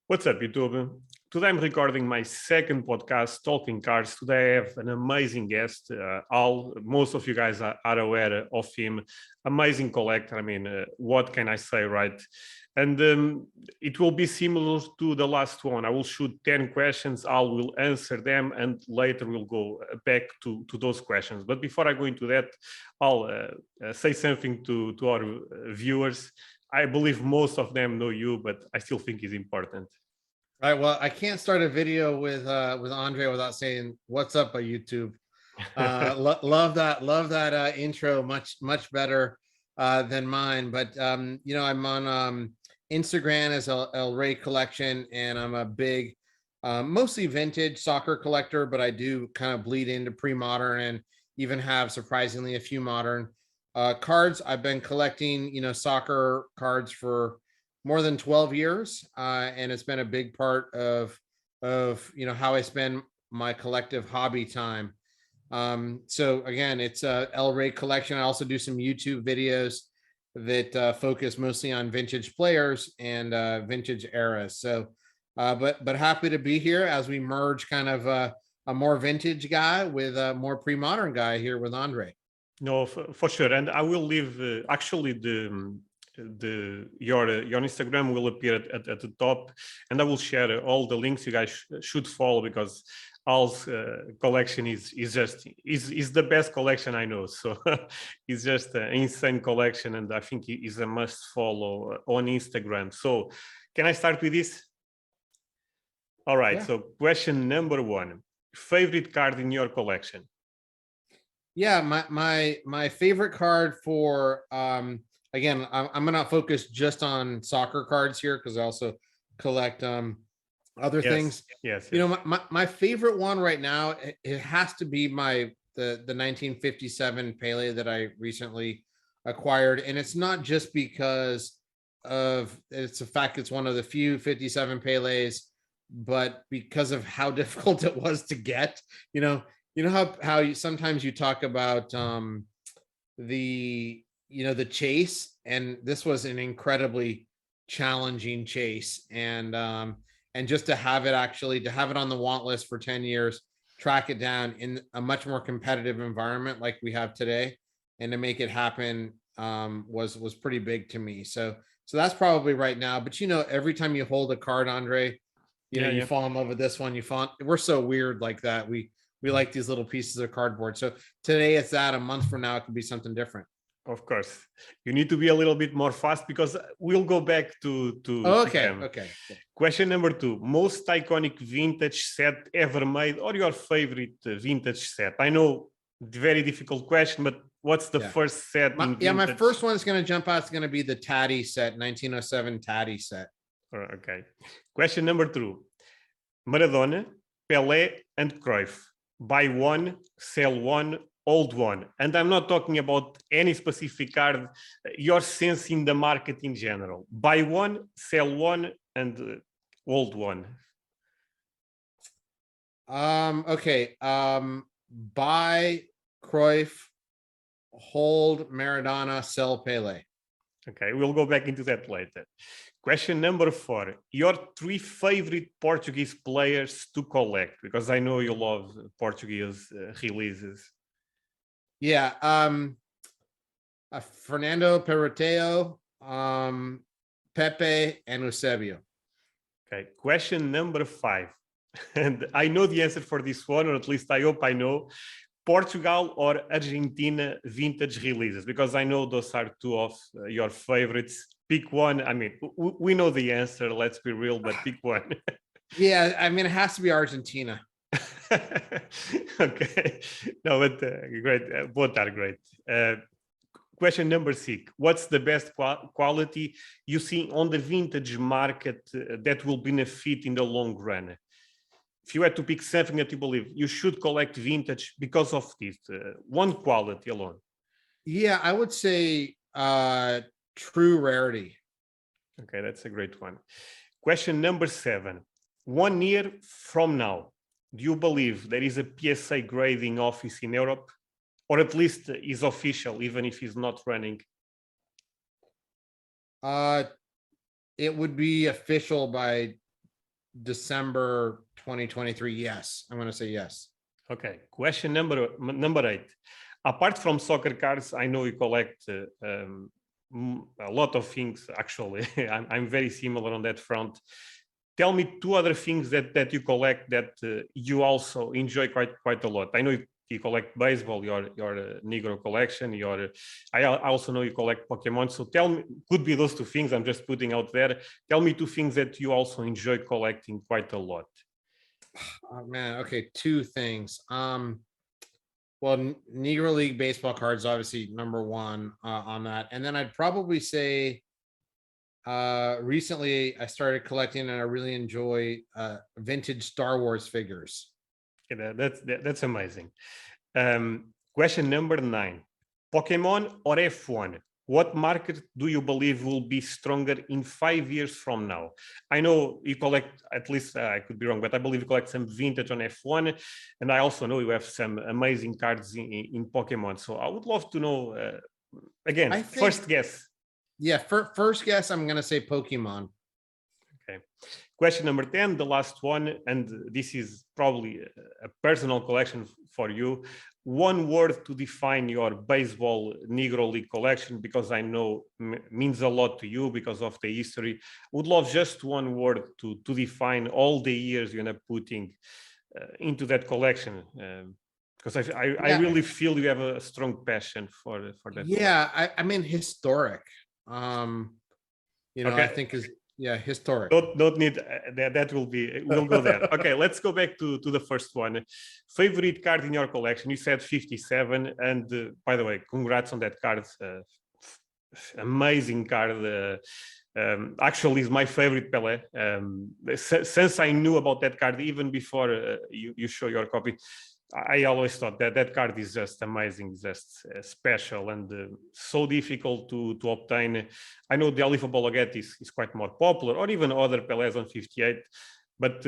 What's up, YouTube? Today I'm recording my second podcast, Talking Cards. Today I have an amazing guest. Most of you guys are aware of him. Amazing collector. What can I say, right? And it will be similar to the last one. I will shoot 10 questions. Al will answer them, and later we'll go back to those questions. But before I go into that, I'll say something to our viewers. I believe most of them know you, but I still think it's important. All right. Well, I can't start a video with Andre without saying "What's up" on YouTube. Love that intro much better than mine. But I'm on Instagram as El Rey Collection, and I'm a big, mostly vintage soccer collector, but I do kind of bleed into pre-modern and even have surprisingly a few modern cards. I've been collecting, soccer cards for more than 12 years, and it's been a big part of how I spend my collective hobby time. So again, it's a El Rey Collection. I also do some YouTube videos that focus mostly on vintage players and vintage eras. So but happy to be here as we merge kind of a more vintage guy with a more pre-modern guy here with Andre. No, for sure. And I will leave actually your Instagram will appear at the top, and I will share all the links. You guys should follow, because Al's collection is the best collection I know. So it's just an insane collection, and I think it is a must follow on Instagram. So can I start with this? All right. Yeah. So question number one: favorite card in your collection? Yeah, my favorite card for again, I'm gonna focus just on soccer cards here because I also collect other things. Yes. My favorite one right now, it has to be the 1957 Pele that I recently acquired, and it's not just because it's a fact it's one of the few 57 Pelés, but because of how difficult it was to get. You know how sometimes you talk about the chase, and this was an incredibly challenging chase, and just to have it on the want list for 10 years, track it down in a much more competitive environment like we have today, and to make it happen was pretty big to me. So that's probably right now. But every time you hold a card, Andre, you fall in love with this one. We're so weird like that. We like these little pieces of cardboard. So today it's that. A month from now, it could be something different. Of course, you need to be a little bit more fast, because we'll go back to okay. Question number two: most iconic vintage set ever made, or your favorite vintage set? I know, very difficult question, but what's the first set? My first one is going to jump out. It's going to be the Taddy set, 1907 Taddy set. Okay. Question number two: Maradona, Pele, and Cruyff. Buy one, sell one, hold one. And I'm not talking about any specific card, your sense in the market in general. Buy one, sell one, and hold one. Okay. Buy Cruyff, hold Maradona, sell Pele. Okay, we'll go back into that later. Question number four: your three favorite Portuguese players to collect, because I know you love Portuguese releases. Yeah, Fernando Peroteo, Pepe, and Eusebio. Okay, question number five, and I know the answer for this one, or at least I hope I know. Portugal or Argentina vintage releases, because I know those are two of your favorites. Pick one. I mean, we know the answer, let's be real, but pick one. Yeah, I mean, it has to be Argentina. Okay, no, but great. Both are great. Question number six: what's the best quality you see on the vintage market that will benefit in the long run? If you had to pick something that you believe you should collect vintage because of this one quality alone. Yeah, I would say true rarity. Okay, that's a great one. Question number seven: 1 year from now, do you believe there is a PSA grading office in Europe, or at least is official, even if he's not running? It would be official by December 2023. Yes, I'm going to say yes. Okay. Question number 8. Apart from soccer cards, I know you collect a lot of things. Actually, I'm very similar on that front. Tell me 2 other things that you collect that you also enjoy quite a lot. I know you collect baseball, your Negro collection. I also know you collect Pokemon. So tell me, could be those 2 things. I'm just putting out there. Tell me 2 things that you also enjoy collecting quite a lot. Oh, man. Okay, 2 things. Well, Negro League baseball cards, obviously number 1 on that, and then I'd probably say recently I started collecting and I really enjoy vintage Star Wars figures. Okay, that's amazing. Question number 9. Pokemon or F1? What market do you believe will be stronger in 5 years from now? I know you collect, at least I could be wrong, but I believe you collect some vintage on F1. And I also know you have some amazing cards in Pokemon. So I would love to know, again, I think, first guess. yeah, first guess, I'm going to say Pokemon. Okay. Question number 10, the last one, and this is probably a personal collection for you. 1 word to define your baseball Negro League collection, because I know means a lot to you because of the history. Would love just 1 word to define all the years you end up putting into that collection. Because I really feel you have a strong passion for that. Yeah, I mean historic. Okay. I think is historic. Don't need that will be, we'll go there. Okay, let's go back to the first one. Favorite card in your collection? You said 57, and by the way, congrats on that card. Amazing card. Actually is my favorite Pele. Since I knew about that card even before you show your copy, I always thought that card is just amazing, just special, and so difficult to obtain. I know the Alifa Bologet is quite more popular, or even other Pelés on 58. But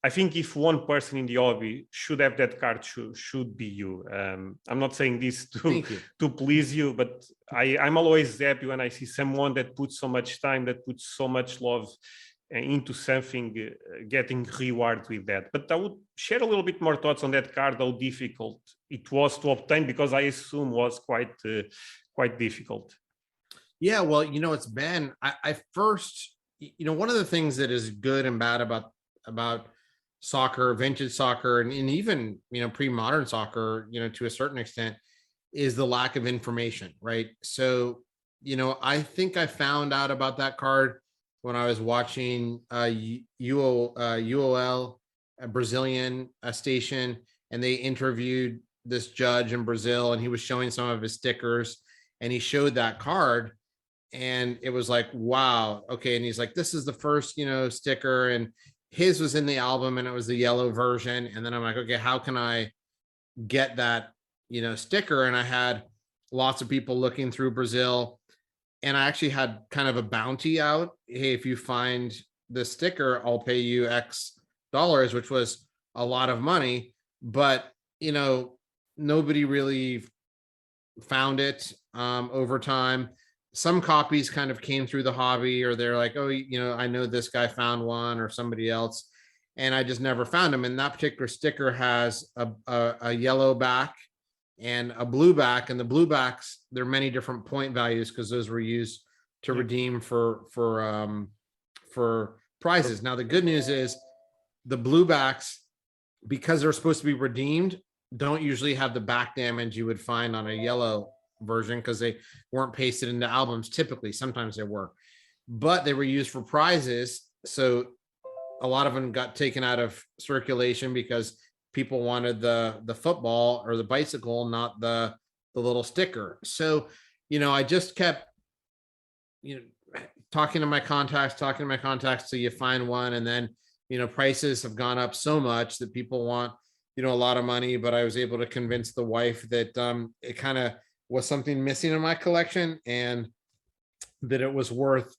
I think if 1 person in the hobby should have that card, should be you. I'm not saying this to please you, but I'm always happy when I see someone that puts so much time, that puts so much love into something, getting reward with that. But I would share a little bit more thoughts on that card, how difficult it was to obtain, because I assume was quite difficult. Yeah, well, it's been, I first, one of the things that is good and bad about soccer, vintage soccer, and even, pre-modern soccer, to a certain extent, is the lack of information, right? So, I think I found out about that card when I was watching UOL, a Brazilian station, and they interviewed this judge in Brazil, and he was showing some of his stickers, and he showed that card, and it was like, wow, okay. And he's like, this is the first, sticker, and his was in the album, and it was the yellow version. And then I'm like, okay, how can I get that, sticker? And I had lots of people looking through Brazil, and I actually had kind of a bounty out. Hey, if you find the sticker, I'll pay you X dollars, which was a lot of money. But, nobody really found it over time. Some copies kind of came through the hobby, or they're like, oh, I know this guy found one, or somebody else, and I just never found them. And that particular sticker has a yellow back and a blue back, and the blue backs, there are many different point values because those were used to redeem for prizes. Now the good news is the blue backs, because they're supposed to be redeemed, don't usually have the back damage you would find on a yellow version, because they weren't pasted into albums. Typically, sometimes they were, but they were used for prizes, so a lot of them got taken out of circulation because people wanted the football or the bicycle, not the little sticker. So, I just kept, talking to my contacts till you find one. And then, prices have gone up so much that people want, a lot of money. But I was able to convince the wife that it kind of was something missing in my collection, and that it was worth,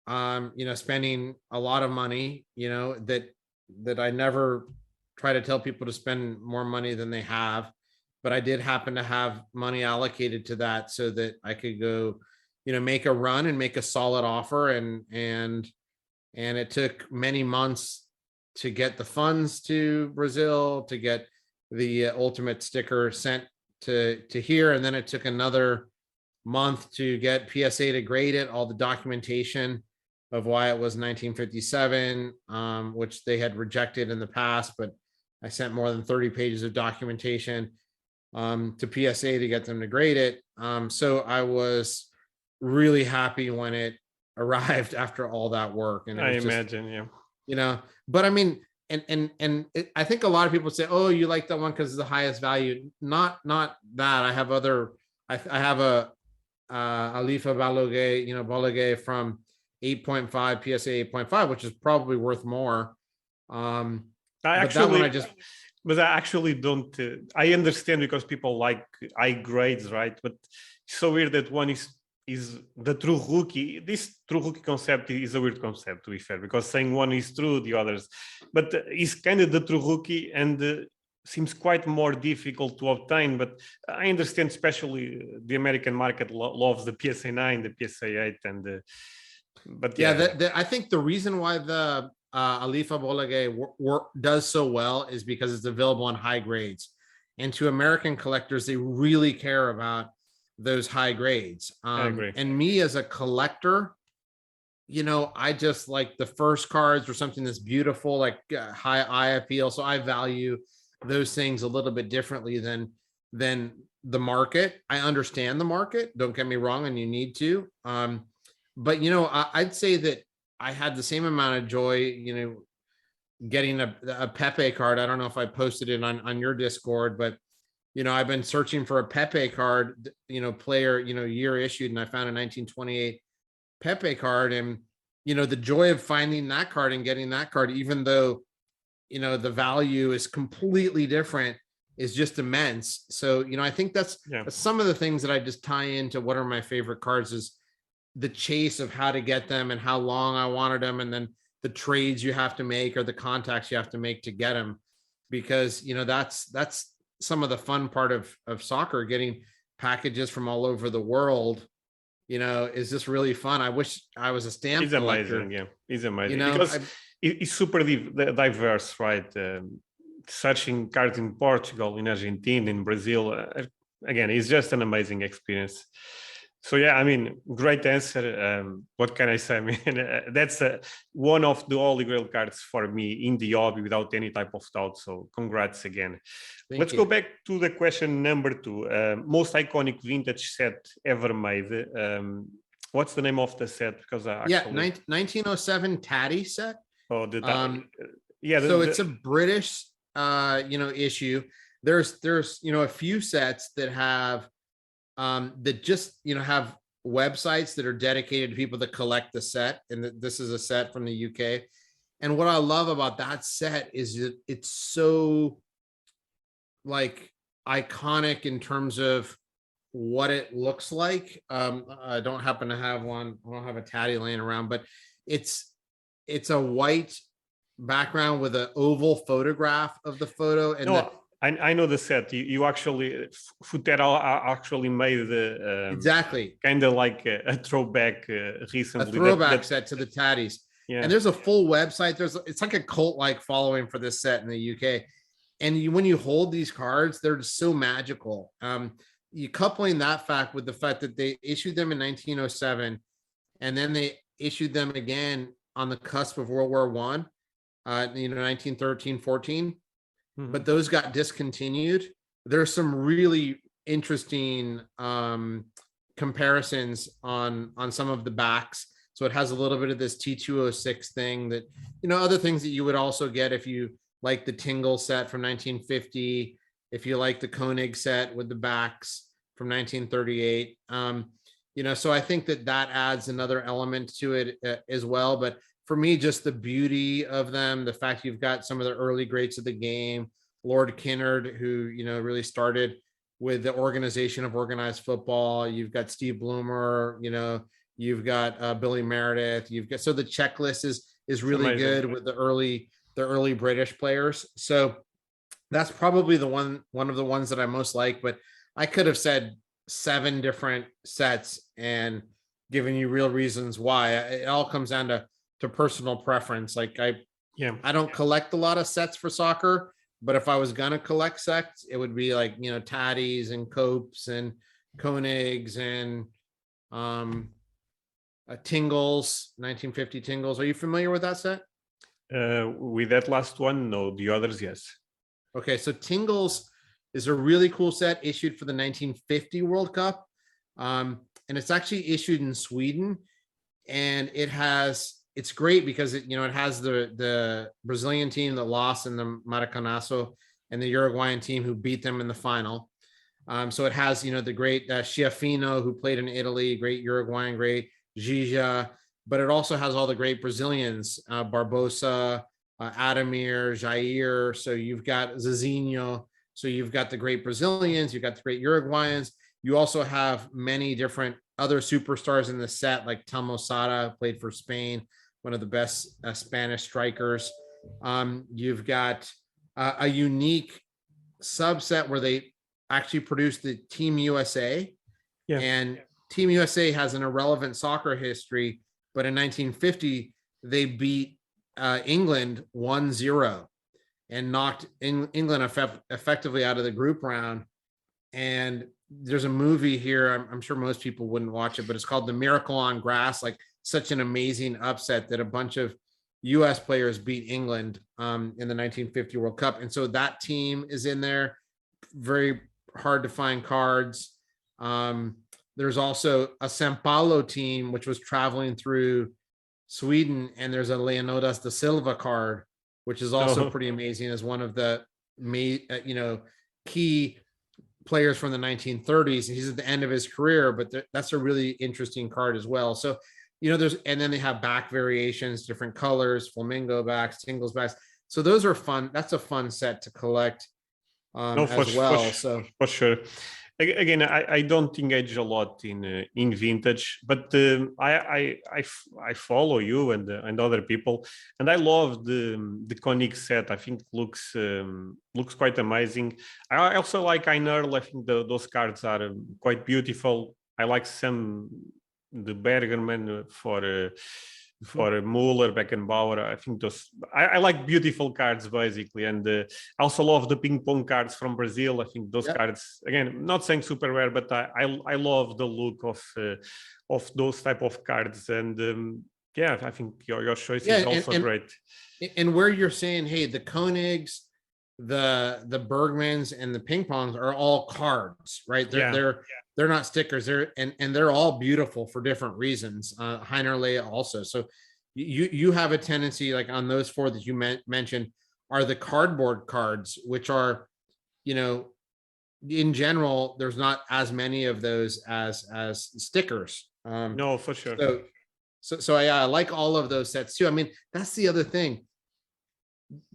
spending a lot of money, that I never try to tell people to spend more money than they have, but I did happen to have money allocated to that so that I could go, make a run and make a solid offer. And it took many months to get the funds to Brazil, to get the ultimate sticker sent to here, and then it took another month to get PSA to grade it, all the documentation of why it was 1957, which they had rejected in the past, but I sent more than 30 pages of documentation to PSA to get them to grade it. So I was really happy when it arrived after all that work. And I imagine, yeah. You know, but I mean, I think a lot of people say, "Oh, you like that one because it's the highest value." Not that. I have other. I have a Alifa Balogue, Balogue from 8.5 PSA 8.5, which is probably worth more. I actually don't. I understand because people like high grades, right? But it's so weird that one is the true rookie. This true rookie concept is a weird concept, to be fair, because saying one is true, the others, but he's kind of the true rookie and seems quite more difficult to obtain. But I understand, especially the American market loves the PSA 9, the PSA 8, and but yeah, I think the reason why the Alifa Bologue does so well is because it's available on high grades, and to American collectors, they really care about those high grades. I agree. And me as a collector, I just like the first cards or something that's beautiful, like high eye appeal. So I value those things a little bit differently than the market. I understand the market, don't get me wrong, and you need to. But I'd say that I had the same amount of joy, getting a Pepe card. I don't know if I posted it on your Discord, but I've been searching for a Pepe card, player, year issued, and I found a 1928 Pepe card. And, the joy of finding that card and getting that card, even though, the value is completely different, is just immense. So, I think that's some of the things that I just tie into what are my favorite cards is the chase of how to get them and how long I wanted them. And then the trades you have to make or the contacts you have to make to get them, because, that's some of the fun part of soccer, getting packages from all over the world, is just really fun. I wish I was a stamp collector. Amazing. Yeah, it's amazing because it's super diverse, right? Searching cards in Portugal, in Argentina, in Brazil, again, it's just an amazing experience. So yeah, I mean, great answer. What can I say? I mean, that's one of the holy grail cards for me in the hobby, without any type of doubt. So congrats again. Let's go back to the question number 2. Most iconic vintage set ever made. What's the name of the set? Because 1907 Taddy set. Oh, so it's a British, issue. There's a few sets that have that just have websites that are dedicated to people that collect the set, and this is a set from the UK. And what I love about that set is that it's so like iconic in terms of what it looks like. I don't happen to have one. I don't have a Taddy laying around, but it's a white background with an oval photograph of the photo. And I know the set. You actually, Futera actually made the exactly kind of like a throwback recently. A throwback set to the Taddies. Yeah. And there's a full website. It's like a cult-like following for this set in the UK. And when you hold these cards, they're just so magical. You coupling that fact with the fact that they issued them in 1907, and then they issued them again on the cusp of World War One, 1913, 14. But those got discontinued. There's some really interesting comparisons on some of the backs. So it has a little bit of this T206 thing that, other things that you would also get if you like the Tingle set from 1950, if you like the Koenig set with the backs from 1938. So I think that adds another element to it as well. But for me, just the beauty of them, the fact you've got some of the early greats of the game, Lord Kinnard, who, really started with the organization of organized football. You've got Steve Bloomer, you've got Billy Meredith. So the checklist is really good with the early British players. So that's probably one of the ones that I most like, but I could have said 7 different sets and given you real reasons why. It all comes down to personal preference. Like Yeah. I don't collect a lot of sets for soccer, but if I was gonna collect sets, it would be like, you know, Taddies and Copes and Koenigs and um Tingles, 1950 Tingles. Are you familiar with that set? With that last one, no. The others, yes. Okay, so Tingles is a really cool set issued for the 1950 World Cup. And it's actually issued in Sweden. And it's great because it has the Brazilian team that lost in the Maracanazo and the Uruguayan team who beat them in the final. So it has, the great Schiaffino who played in Italy, great Uruguayan, great Gija, but it also has all the great Brazilians, Barbosa, Ademir, Jair. So you've got Zizinho. So you've got the great Brazilians, you've got the great Uruguayans. You also have many different other superstars in the set, like Telmo Sada, played for Spain, one of the best Spanish strikers. You've got a unique subset where they actually produced the Team USA. Yeah. And Team USA has an irrelevant soccer history, but in 1950, they beat England 1-0 and knocked England effectively out of the group round. And there's a movie here, I'm sure most people wouldn't watch it, but it's called The Miracle on Grass, like such an amazing upset that a bunch of US players beat England in the 1950 World Cup. And so that team is in there. Very hard to find cards. There's also a Sao Paulo team, which was traveling through Sweden, and there's a Leonidas da Silva card, which is also pretty amazing as one of the key players from the 1930s. He's at the end of his career, but that's a really interesting card as well. So, and then they have back variations, different colors, flamingo backs, tingles backs. So those are fun. That's a fun set to collect as well. So for sure. Again, I don't engage a lot in vintage, but I follow you and other people, and I love the Koenig set. I think looks quite amazing. I also like Einerl. I think those cards are quite beautiful. I like the Bergerman for Muller, Beckenbauer. I think I like beautiful cards basically, and I also love the ping pong cards from Brazil. I think those cards, again, not saying super rare, but I love the look of those type of cards, and I think your choice is also great. And where you're saying, hey, the Koenigs, the Bergmans, and the ping pongs are all cards, right? They're not stickers. They're all beautiful for different reasons. Heinerle also. So you have a tendency, like on those four that you mentioned, are the cardboard cards, which are, in general, there's not as many of those as stickers. No, for sure. So I like all of those sets too. I mean, that's the other thing.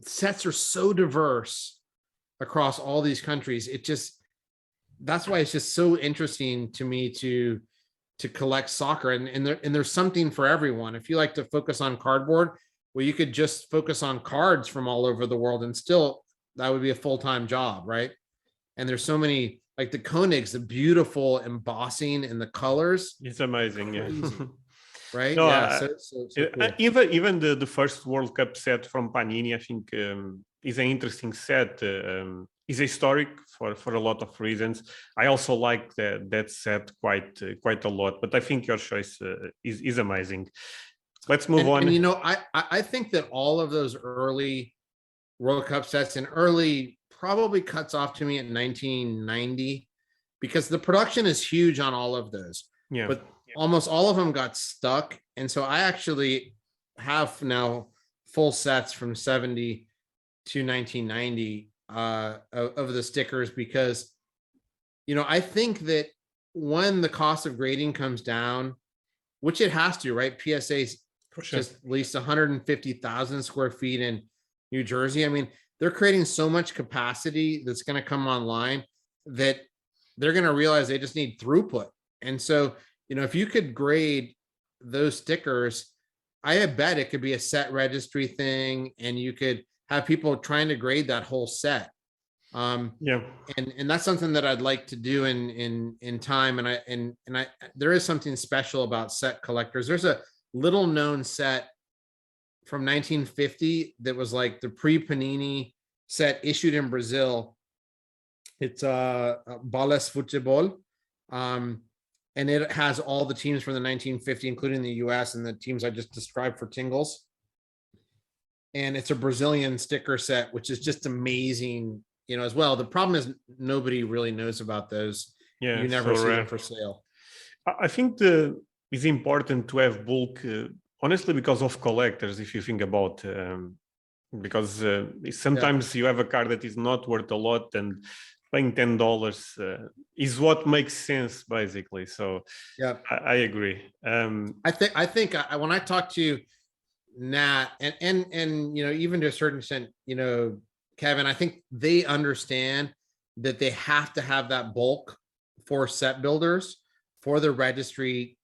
Sets are so diverse across all these countries. That's why it's just so interesting to me to collect soccer, and there's something for everyone. If you like to focus on cardboard, well, you could just focus on cards from all over the world, and still that would be a full-time job, right? And there's so many, like the Koenigs, the beautiful embossing and the colors. It's amazing, yeah. Right? No, so cool. Even the first World Cup set from Panini, I think, is an interesting set. Is historic for a lot of reasons. I also like that set quite a lot, but I think your choice is amazing. Let's move on. And I think that all of those early World Cup sets, and early probably cuts off to me at 1990, because the production is huge on all of those. Yeah. But almost all of them got stuck. And so I actually have now full sets from 70 to 1990 of the stickers, because, I think that when the cost of grading comes down, which it has to, right? PSA's just leased 150,000 square feet in New Jersey. I mean, they're creating so much capacity that's going to come online that they're going to realize they just need throughput. And so, if you could grade those stickers, I bet it could be a set registry thing, and you could have people trying to grade that whole set. And that's something that I'd like to do in time. And I there is something special about set collectors. There's a little known set from 1950 that was like the pre-Panini set issued in Brazil. It's Balas Futebol. And it has all the teams from the 1950, including the US and the teams I just described for Tingles. And it's a Brazilian sticker set, which is just amazing, as well. The problem is nobody really knows about those. Yeah, You never so see rare. them for sale. I think it's important to have bulk, honestly, because of collectors, if you think about, because sometimes you have a card that is not worth a lot, and paying $10 is what makes sense, basically. So yeah, I agree. I think when I talk to Nat and even to a certain extent, Kevin, I think they understand that they have to have that bulk for set builders for the registry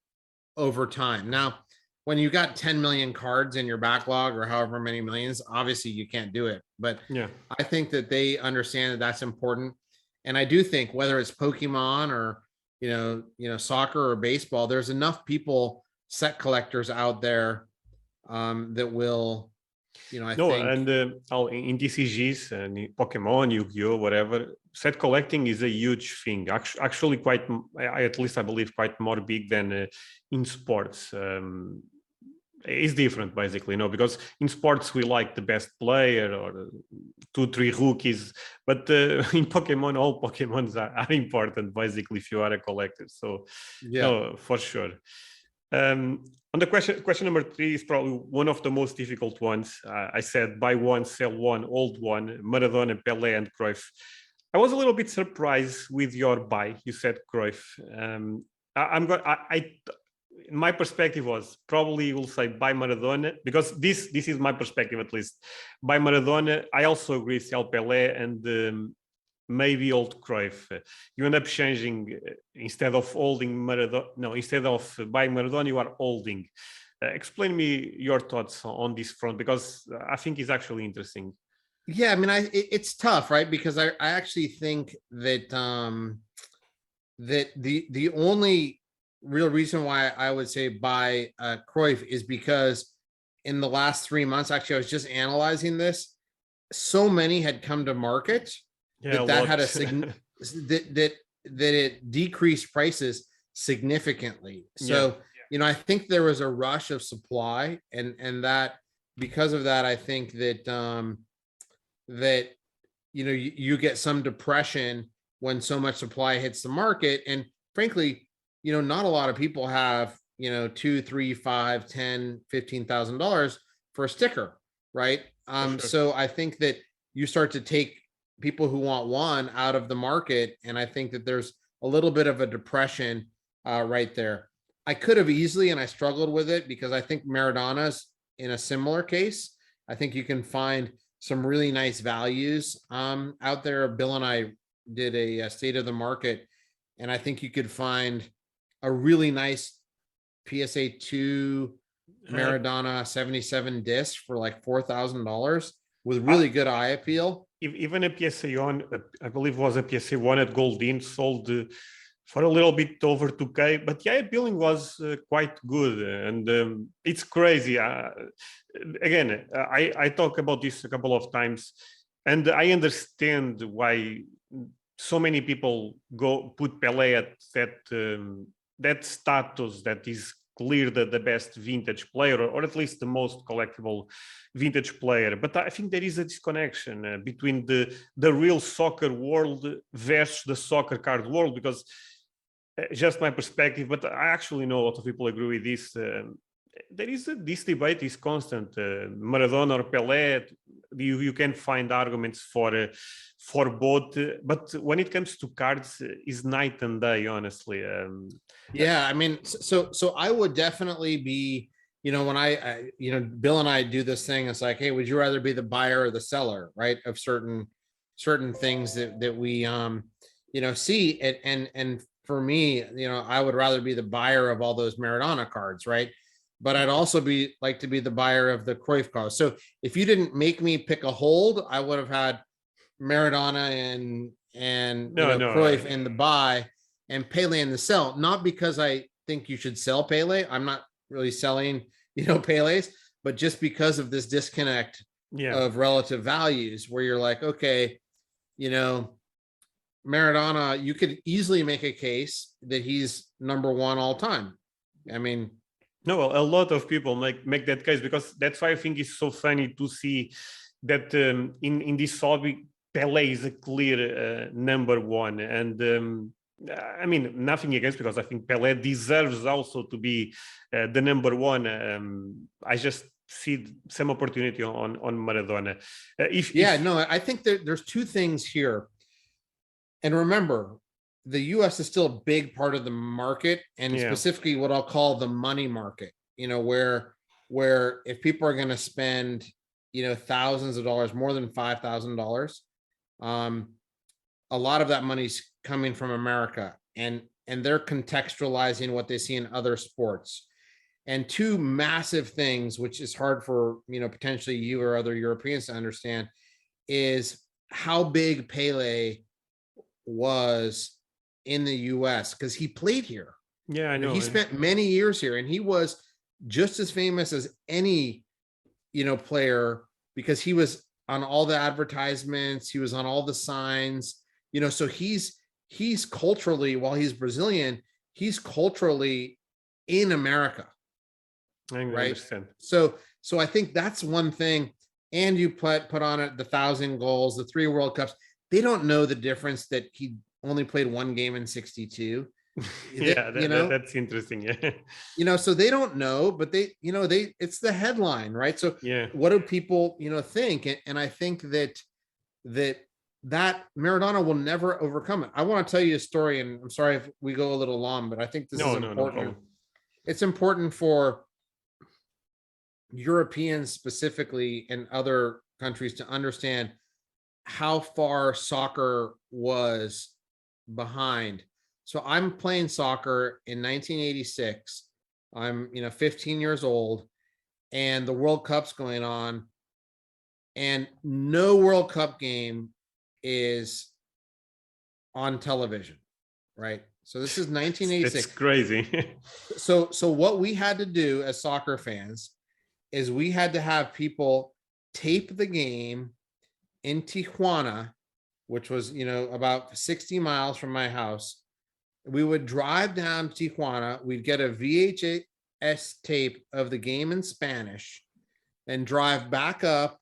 over time. Now, when you got 10 million cards in your backlog or however many millions, obviously you can't do it. But yeah, I think that they understand that that's important. And I do think whether it's Pokemon or soccer or baseball, there's enough people, set collectors out there that will, I think. And in TCGs and Pokemon, Yu-Gi-Oh, whatever, set collecting is a huge thing. Actually, quite, at least I believe, quite more big than in sports. It's different, basically, because in sports we like the best player or 2-3 rookies, but in Pokemon, all Pokemons are important, basically, if you are a collector. So, Yeah, no, for sure. On the question number 3 is probably one of the most difficult ones. I said buy one, sell one, hold one, Maradona, Pele, and Cruyff. I was a little bit surprised with your buy. You said Cruyff. My perspective was probably you will say buy Maradona, because this is my perspective, at least. Buy Maradona. I also agree, sell Pele, and maybe old Cruyff. You end up changing, instead of holding Maradona. No, instead of buying Maradona, you are holding. Explain me your thoughts on this front, because I think it's actually interesting. Yeah, I mean, it's tough, right? Because I actually think that that the only real reason why I would say buy Cruyff is because in the last 3 months, actually, I was just analyzing this. So many had come to market that had that it decreased prices significantly. So I think there was a rush of supply, and that because of that, I think that that you get some depression when so much supply hits the market. And frankly, not a lot of people have $2, $3, $5, $10, $15,000 for a sticker, right? Sure. So I think that you start to take people who want one out of the market, and I think that there's a little bit of a depression right there. I could have easily, and I struggled with it because I think Maradona's in a similar case. I think you can find some really nice values out there. Bill and I did a state of the market, and I think you could find a really nice PSA 2 Maradona 77 disc for like $4,000 with really good eye appeal. Even a PSA 1, I believe was a PSA 1 at Goldin, sold for a little bit over 2K, but the eye appealing was quite good, and it's crazy. Again, I talk about this a couple of times, and I understand why so many people put Pele at that status that is clear the best vintage player, or at least the most collectible vintage player. But I think there is a disconnection between the real soccer world versus the soccer card world, because just my perspective, but I actually know a lot of people agree with this. This debate is constant. Maradona or Pele, you can find arguments for both, but when it comes to cards, is night and day, honestly. Yeah, I mean, so I would definitely be, when I Bill and I do this thing, it's like, hey, would you rather be the buyer or the seller, right, of certain things that we see it, and for me, I would rather be the buyer of all those Maradona cards, right? But I'd also like to be the buyer of the Cruyff cards. So if you didn't make me pick a hold, I would have had Maradona and Cruyff in the buy and Pele in the sell. Not because I think you should sell Pele. I'm not really selling, Pele's, but just because of this disconnect Yeah. of relative values, where you're like, okay, you know, Maradona, you could easily make a case that he's number one all time. I mean, no, well, a lot of people make that case, because that's why I think it's so funny to see that in this hobby, Pele is a clear number one. And I mean, nothing against, because I think Pele deserves also to be the number one. I just see some opportunity on Maradona. No, I think there's two things here. And remember, the US is still a big part of the market, and specifically what I'll call the money market, you know, where if people are going to spend, you know, thousands of dollars, more than $5,000, a lot of that money's coming from America, and they're contextualizing what they see in other sports. And two massive things, which is hard for, you know, potentially you or other Europeans to understand, is how big Pele was in the US, because he played here. Yeah, I know. He spent many years here, and he was just as famous as any, you know, player, because he was on all the advertisements, he was on all the signs, you know, so he's culturally, while he's Brazilian, he's culturally in America. I understand. So I think that's one thing. And you put on it the 1,000 goals, the 3 World Cups. They don't know the difference that he only played one game in 62. Yeah, that's interesting. Yeah. You know, so they don't know, but they, you know, it's the headline, right? So what do people, you know, think? And I think that Maradona will never overcome it. I want to tell you a story, and I'm sorry if we go a little long, but I think this is important. No, it's important for Europeans specifically and other countries to understand how far soccer was behind. So I'm playing soccer in 1986. I'm, you know, 15 years old, and the World Cup's going on, and no World Cup game is on television, right? So this is 1986. It's crazy. So what we had to do as soccer fans is we had to have people tape the game in Tijuana, which was, you know, about 60 miles from my house. We would drive down to Tijuana. We'd get a VHS tape of the game in Spanish and drive back up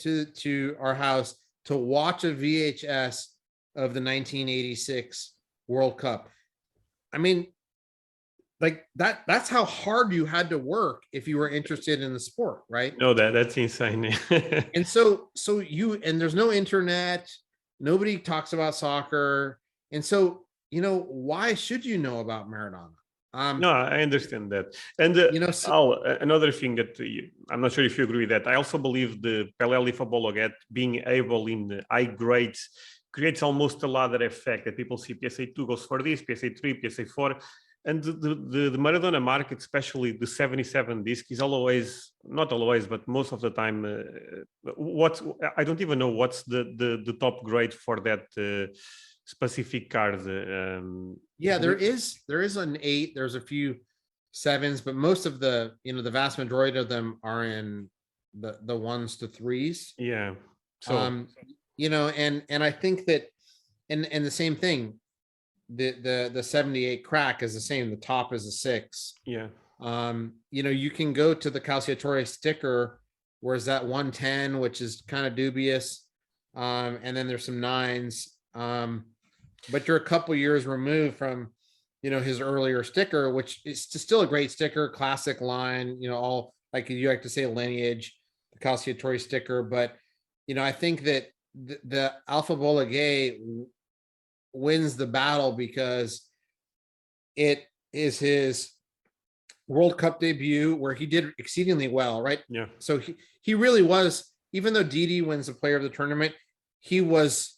to our house to watch a VHS of the 1986 World Cup. I mean, like that's how hard you had to work if you were interested in the sport, right? No, that's insane. And so there's no internet, nobody talks about soccer. And so, you know, why should you know about Maradona? No, I understand that. And you know, another thing that I'm not sure if you agree with that. I also believe the Pele Fabologet being able in the high grades creates almost a ladder effect, that people see PSA 2 goes for this, PSA 3, PSA 4. And the Maradona market, especially the 77 disc, is always, not always, but most of the time, I don't even know what's the top grade for that specific card. Yeah, there is an 8. There's a few 7s, but most of the, you know, the vast majority of them are in the 1s to 3s. Yeah. So you know, and I think that, and the same thing, the 78 crack is the same. The top is a 6. Yeah. You know, you can go to the Calciatore sticker, whereas that 110, which is kind of dubious. And then there's some 9s. But you're a couple years removed from, you know, his earlier sticker, which is still a great sticker, classic line, you know, all, like you like to say, lineage, the Calciatore sticker. But, you know, I think that the Alpha Bola Gay wins the battle because it is his World Cup debut where he did exceedingly well, right? Yeah. So he really was, even though Didi wins the player of the tournament, he was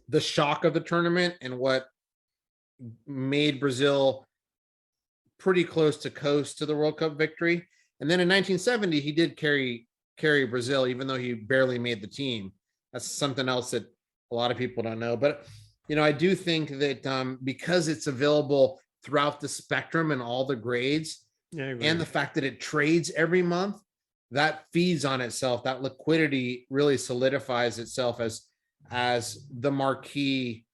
the shock of the tournament and what made Brazil pretty close to coast to the World Cup victory. And then in 1970, he did carry Brazil, even though he barely made the team. That's something else that a lot of people don't know. But, you know, I do think that because it's available throughout the spectrum and all the grades, Yeah, I and agree. the fact that it trades every month, that feeds on itself. That liquidity really solidifies itself as the marquee.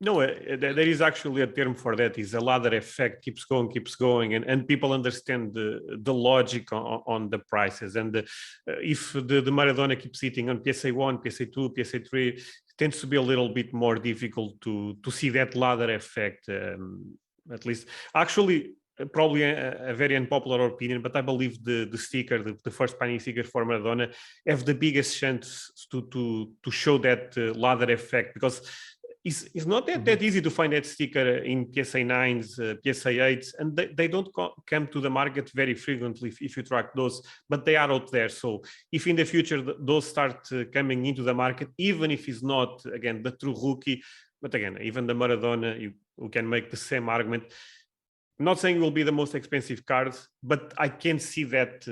No, there is actually a term for that. Is a ladder effect, keeps going, and people understand the logic on the prices. And if the Maradona keeps sitting on PSA 1, PSA 2, PSA 3, it tends to be a little bit more difficult to see that ladder effect. At least, actually, probably a very unpopular opinion, but I believe the sticker, the first panini sticker for Maradona, have the biggest chance to show that ladder effect, because it's not that easy to find that sticker in PSA 9s, PSA 8s, and they don't come to the market very frequently if you track those, but they are out there. So if in the future those start coming into the market, even if it's not, again, the true rookie, but again, even the Maradona, you can make the same argument. I'm not saying it will be the most expensive cards, but I can see that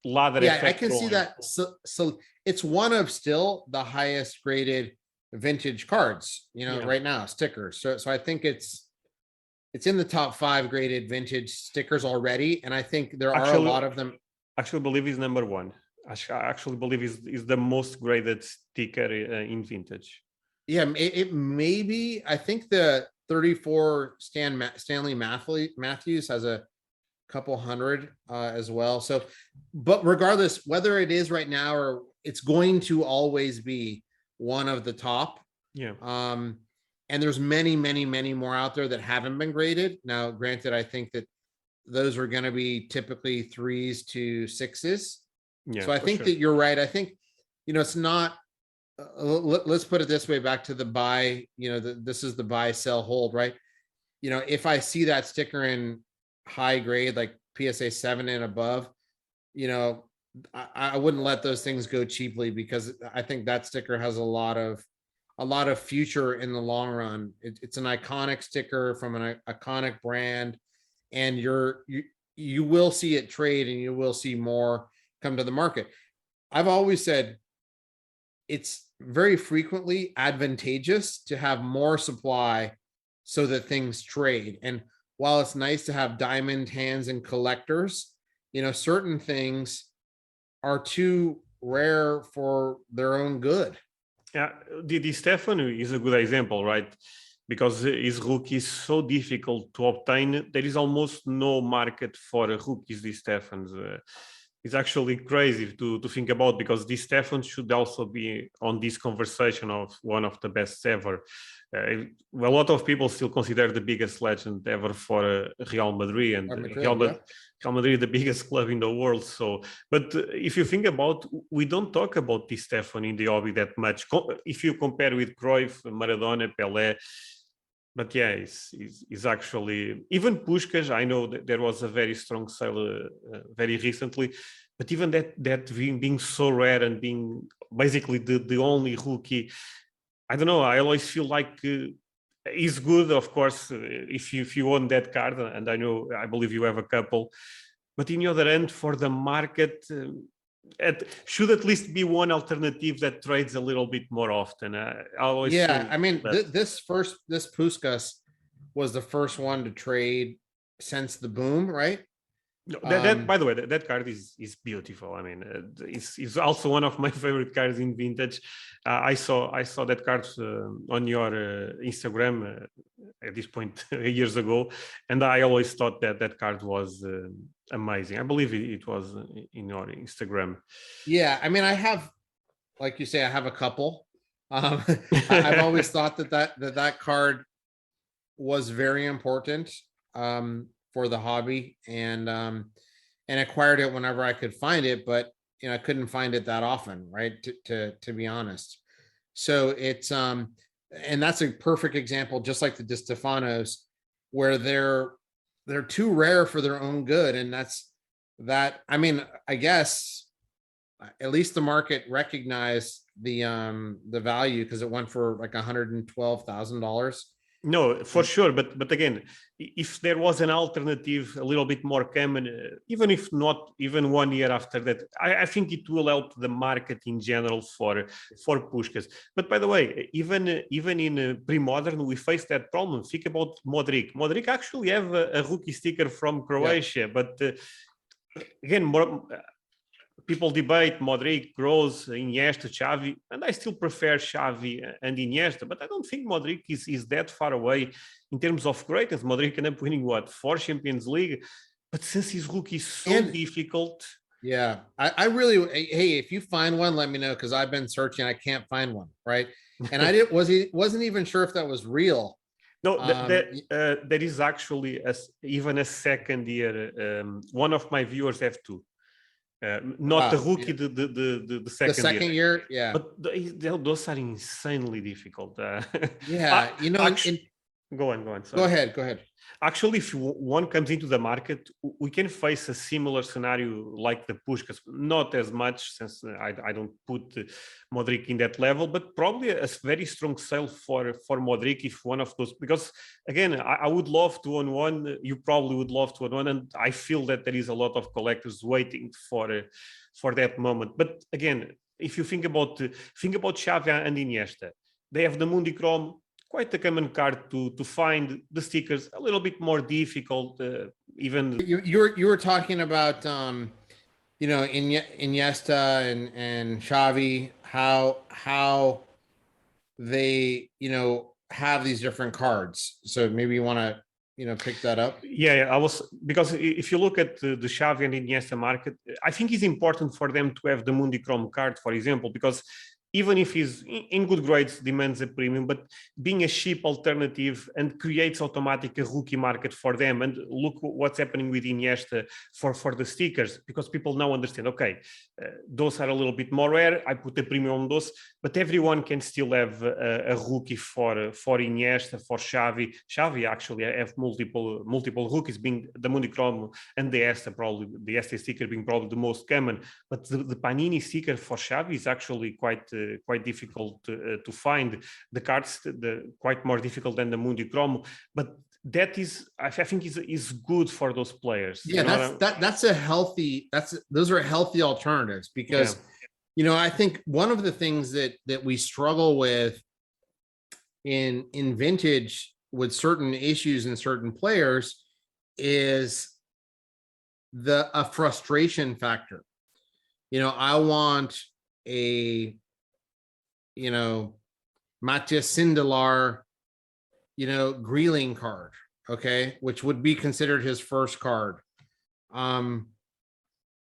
ladder Yeah, I effect can see growing. that. So it's one of still the highest graded vintage cards, Yeah. right now, stickers. So I think it's in the top 5 graded vintage stickers already, and I think there are a lot of them. Actually believe is number 1. I actually believe is the most graded sticker in vintage. Yeah, it may be. I think the 34 Stanley Matthews has a couple hundred as well. So, but regardless, whether it is right now or it's going to always be one of the top. Yeah. And there's many more out there that haven't been graded. Now, granted, I think that those are going to be typically 3s to 6s. Yeah. So I think that you're right. I think, it's not, let's put it this way, back to the buy, this is the buy, sell, hold, right? If I see that sticker in high grade, like PSA 7 and above, I wouldn't let those things go cheaply, because I think that sticker has a lot of future in the long run. It's an iconic sticker from an iconic brand, and you will see it trade, and you will see more come to the market. I've always said it's very frequently advantageous to have more supply so that things trade. And while it's nice to have diamond hands and collectors, certain things are too rare for their own good. Yeah, Di Stefano is a good example, right? Because his rookie is so difficult to obtain. There is almost no market for rookies Di Stefanos. It's actually crazy to think about, because Di Stefano should also be on this conversation of one of the best ever. A lot of people still consider the biggest legend ever for Real Madrid, and Real Madrid, the biggest club in the world. So, but if you think about, we don't talk about Di Stefano in the hobby that much. If you compare with Cruyff, Maradona, Pele, but yeah, it's actually, even Puskás. I know that there was a very strong sale very recently, but even that being so rare and being basically the only rookie, I don't know. I always feel like it's good, of course, if you own that card, and I believe you have a couple. But in the other end, for the market, should at least be one alternative that trades a little bit more often. I always I mean, this this Puskás was the first one to trade since the boom, right? No, that by the way, that card is beautiful. I mean, it's also one of my favorite cards in vintage. I saw that card on your Instagram at this point years ago, and I always thought that card was amazing. I believe it was in your Instagram. Yeah, I mean, I have, like you say, I have a couple. I've always thought that card was very important for the hobby, and acquired it whenever I could find it, but I couldn't find it that often, right? To be honest. So it's and that's a perfect example, just like the Di Stefanos, where they're too rare for their own good. And that, I mean, I guess at least the market recognized the value, because it went for like $112,000. No, for sure. But again, if there was an alternative a little bit more common, even if not even 1 year after that, I think it will help the market in general for Puskás. But by the way, even in pre-modern, we face that problem. Think about Modric. Modric actually have a rookie sticker from Croatia, but again, more people debate Modric, Kroos, Iniesta, Xavi, and I still prefer Xavi and Iniesta, but I don't think Modric is that far away in terms of greatness. Modric ended up winning, what, 4 Champions League? But since his rookie is so difficult. Yeah, I really, hey, if you find one, let me know, because I've been searching, I can't find one, right? And I wasn't even sure if that was real. No, there is actually even a second year. One of my viewers have 2. Not the rookie, the second year, yeah. But those are insanely difficult. Yeah, go on. Sorry. Go ahead. Actually, if one comes into the market, we can face a similar scenario like the Puskás. Not as much, since I don't put Modric in that level, but probably a very strong sale for Modric if one of those. Because again, I would love to own one. You probably would love to own one, and I feel that there is a lot of collectors waiting for that moment. But again, if you think about Xavi and Iniesta, they have the Mundi Chrome. Quite a common card to find. The stickers a little bit more difficult. Even you were talking about Iniesta and Xavi, how they have these different cards. So maybe you want to pick that up. Yeah, I was, because if you look at the Xavi and Iniesta market, I think it's important for them to have the Mundi Chrome card, for example, because even if he's in good grades, demands a premium, but being a cheap alternative and creates automatic a rookie market for them. And look what's happening with Iniesta for the stickers, because people now understand, okay, those are a little bit more rare. I put a premium on those, but everyone can still have a rookie for Iniesta, for Xavi. Xavi actually have multiple rookies, being the Mundi Chrome and the Esta, probably the Esta sticker being probably the most common. But the Panini sticker for Xavi is actually quite difficult to find. The cards quite more difficult than the Mundi Chrome, but that is, I think, is good for those players. Yeah, those are healthy alternatives, because I think one of the things that we struggle with in vintage with certain issues and certain players is a frustration factor. I want a Matthias Sindelar, Greeling card, okay, which would be considered his first card.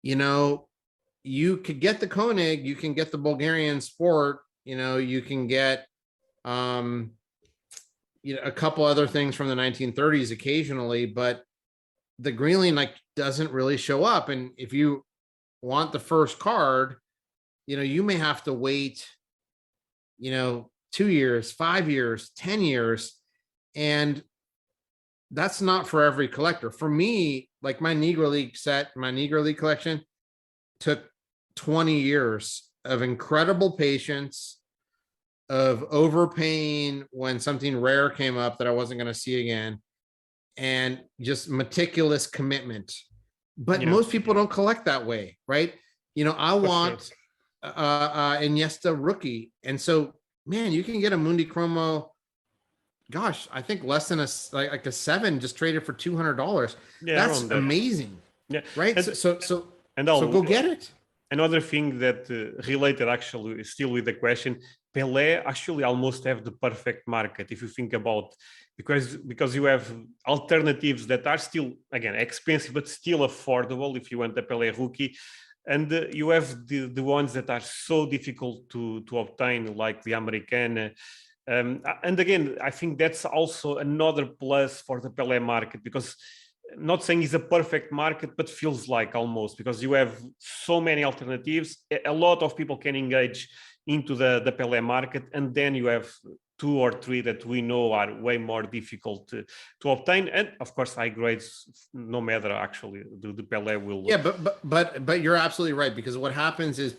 You could get the Koenig, you can get the Bulgarian Sport, you can get a couple other things from the 1930s occasionally, but the Greeling doesn't really show up. And if you want the first card, you may have to wait 2 years, 5 years, 10 years. And that's not for every collector. For me, like my Negro League collection took 20 years of incredible patience, of overpaying when something rare came up that I wasn't going to see again, and just meticulous commitment. But most people don't collect that way, right? I want Iniesta rookie. And so, man, you can get a Mundi Chromo, gosh, I think less than a 7 just traded for $200. That's amazing. Yeah. Right. So go get it. Another thing that related actually still with the question, Pele actually almost have the perfect market if you think about, because you have alternatives that are still, again, expensive, but still affordable if you want a Pele rookie. And you have the ones that are so difficult to obtain, like the American. And again, I think that's also another plus for the Pele market, because I'm not saying it's a perfect market, but feels like almost, because you have so many alternatives. A lot of people can engage into the Pele market, and then you have 2 or 3 that we know are way more difficult to obtain. And of course, high grades, no matter actually, the Pele will. Yeah, but you're absolutely right, because what happens is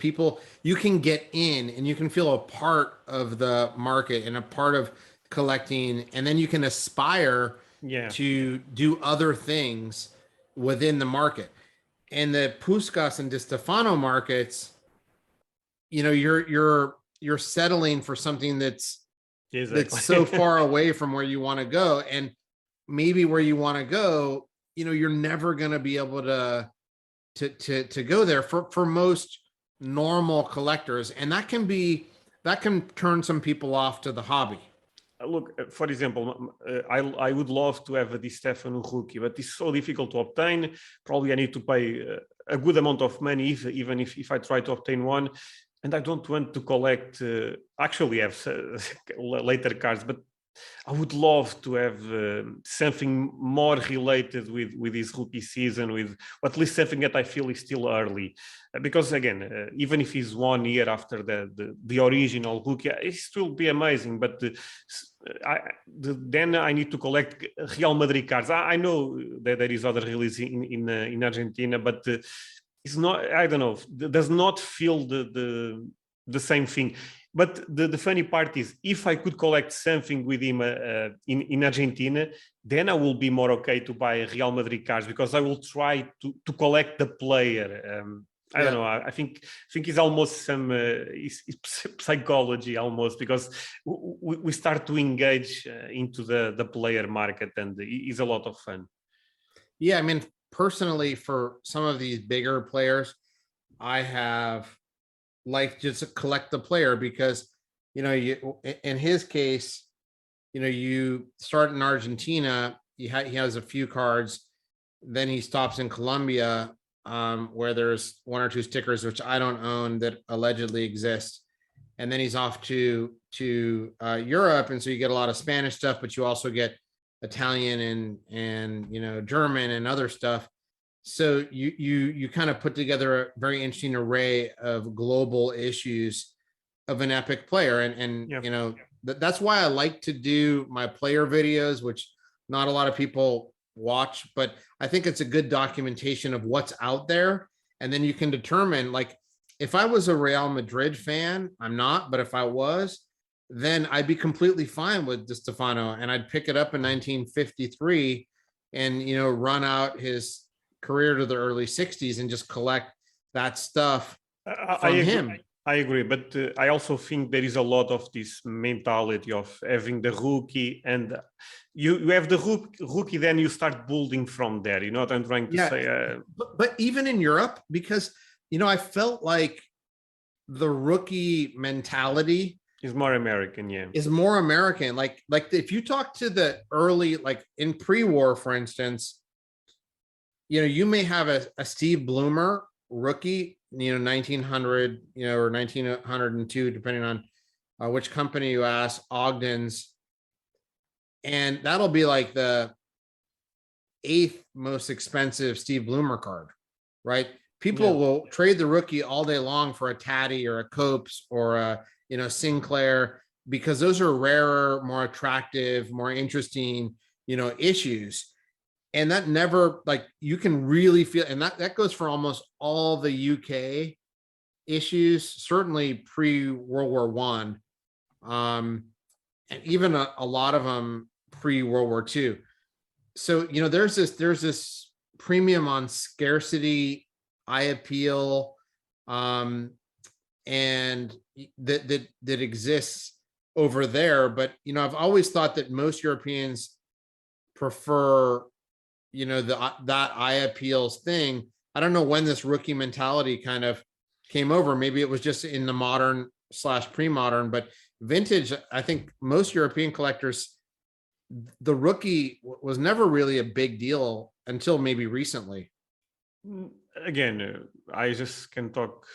you can get in and you can feel a part of the market and a part of collecting, and then you can aspire Yeah, to do other things within the market. In the Puskas and Di Stefano markets, you know, you're settling for something that's exactly. so far away from where you want to go, and maybe where you want to go, you know, you're never going to be able to go there for most normal collectors, and that can turn some people off to the hobby. Look, for example, I would love to have a Di Stefano rookie, but it's so difficult to obtain. Probably I need to pay a good amount of money, even if I try to obtain one. And I don't want to collect, actually have later cards, but I would love to have something more related with this rookie season, with or at least something that I feel is still early. Because again, even if he's 1 year after the original rookie, it will be amazing. But then I need to collect Real Madrid cards. I know that there is other release in Argentina, but it's not. I don't know. Does not feel the same thing. But the funny part is, if I could collect something with him in Argentina, then I will be more okay to buy Real Madrid cards, because I will try to collect the player. I don't know. I think it's almost some it's psychology almost, because we start to engage into the player market, and it's a lot of fun. Yeah, I mean, personally, for some of these bigger players, I have like just collect the player, because you know, you in his case, you know, you start in Argentina, he has a few cards, then he stops in Colombia, where there's 1 or 2 stickers which I don't own that allegedly exist, and then he's off to Europe, and so you get a lot of Spanish stuff, but you also get Italian and you know, German and other stuff. So you kind of put together a very interesting array of global issues of an epic player, and Yep. you know, that's why I like to do my player videos, which not a lot of people watch, but I think it's a good documentation of what's out there, and then you can determine, like, if I was a Real Madrid fan, I'm not, but if I was, then I'd be completely fine with Di Stefano, and I'd pick it up in 1953 and, you know, run out his career to the early 60s and just collect that stuff from him. I agree, but I also think there is a lot of this mentality of having the rookie, and you have the rookie, then you start building from there. You know what I'm trying to say? But even in Europe, because, you know, I felt like the rookie mentality is more American, yeah. Is more American. Like if you talk to the early, like in pre-war, for instance, you know, you may have a Steve Bloomer rookie, you know, 1900, you know, or 1902, depending on which company you ask, Ogden's, and that'll be like the 8th most expensive Steve Bloomer card, right? People will trade the rookie all day long for a Taddy or a Copes or a, you know, Sinclair, because those are rarer, more attractive, more interesting, you know, issues. And that never, like, you can really feel, and that goes for almost all the UK issues, certainly pre-World War One, and even a lot of them pre-World War II. So, you know, there's this premium on scarcity, eye appeal, and that exists over there. But, you know, I've always thought that most Europeans prefer, you know, that eye appeals thing. I don't know when this rookie mentality kind of came over. Maybe it was just in the modern / pre-modern, but vintage, I think most European collectors, the rookie was never really a big deal until maybe recently. Again, I just can talk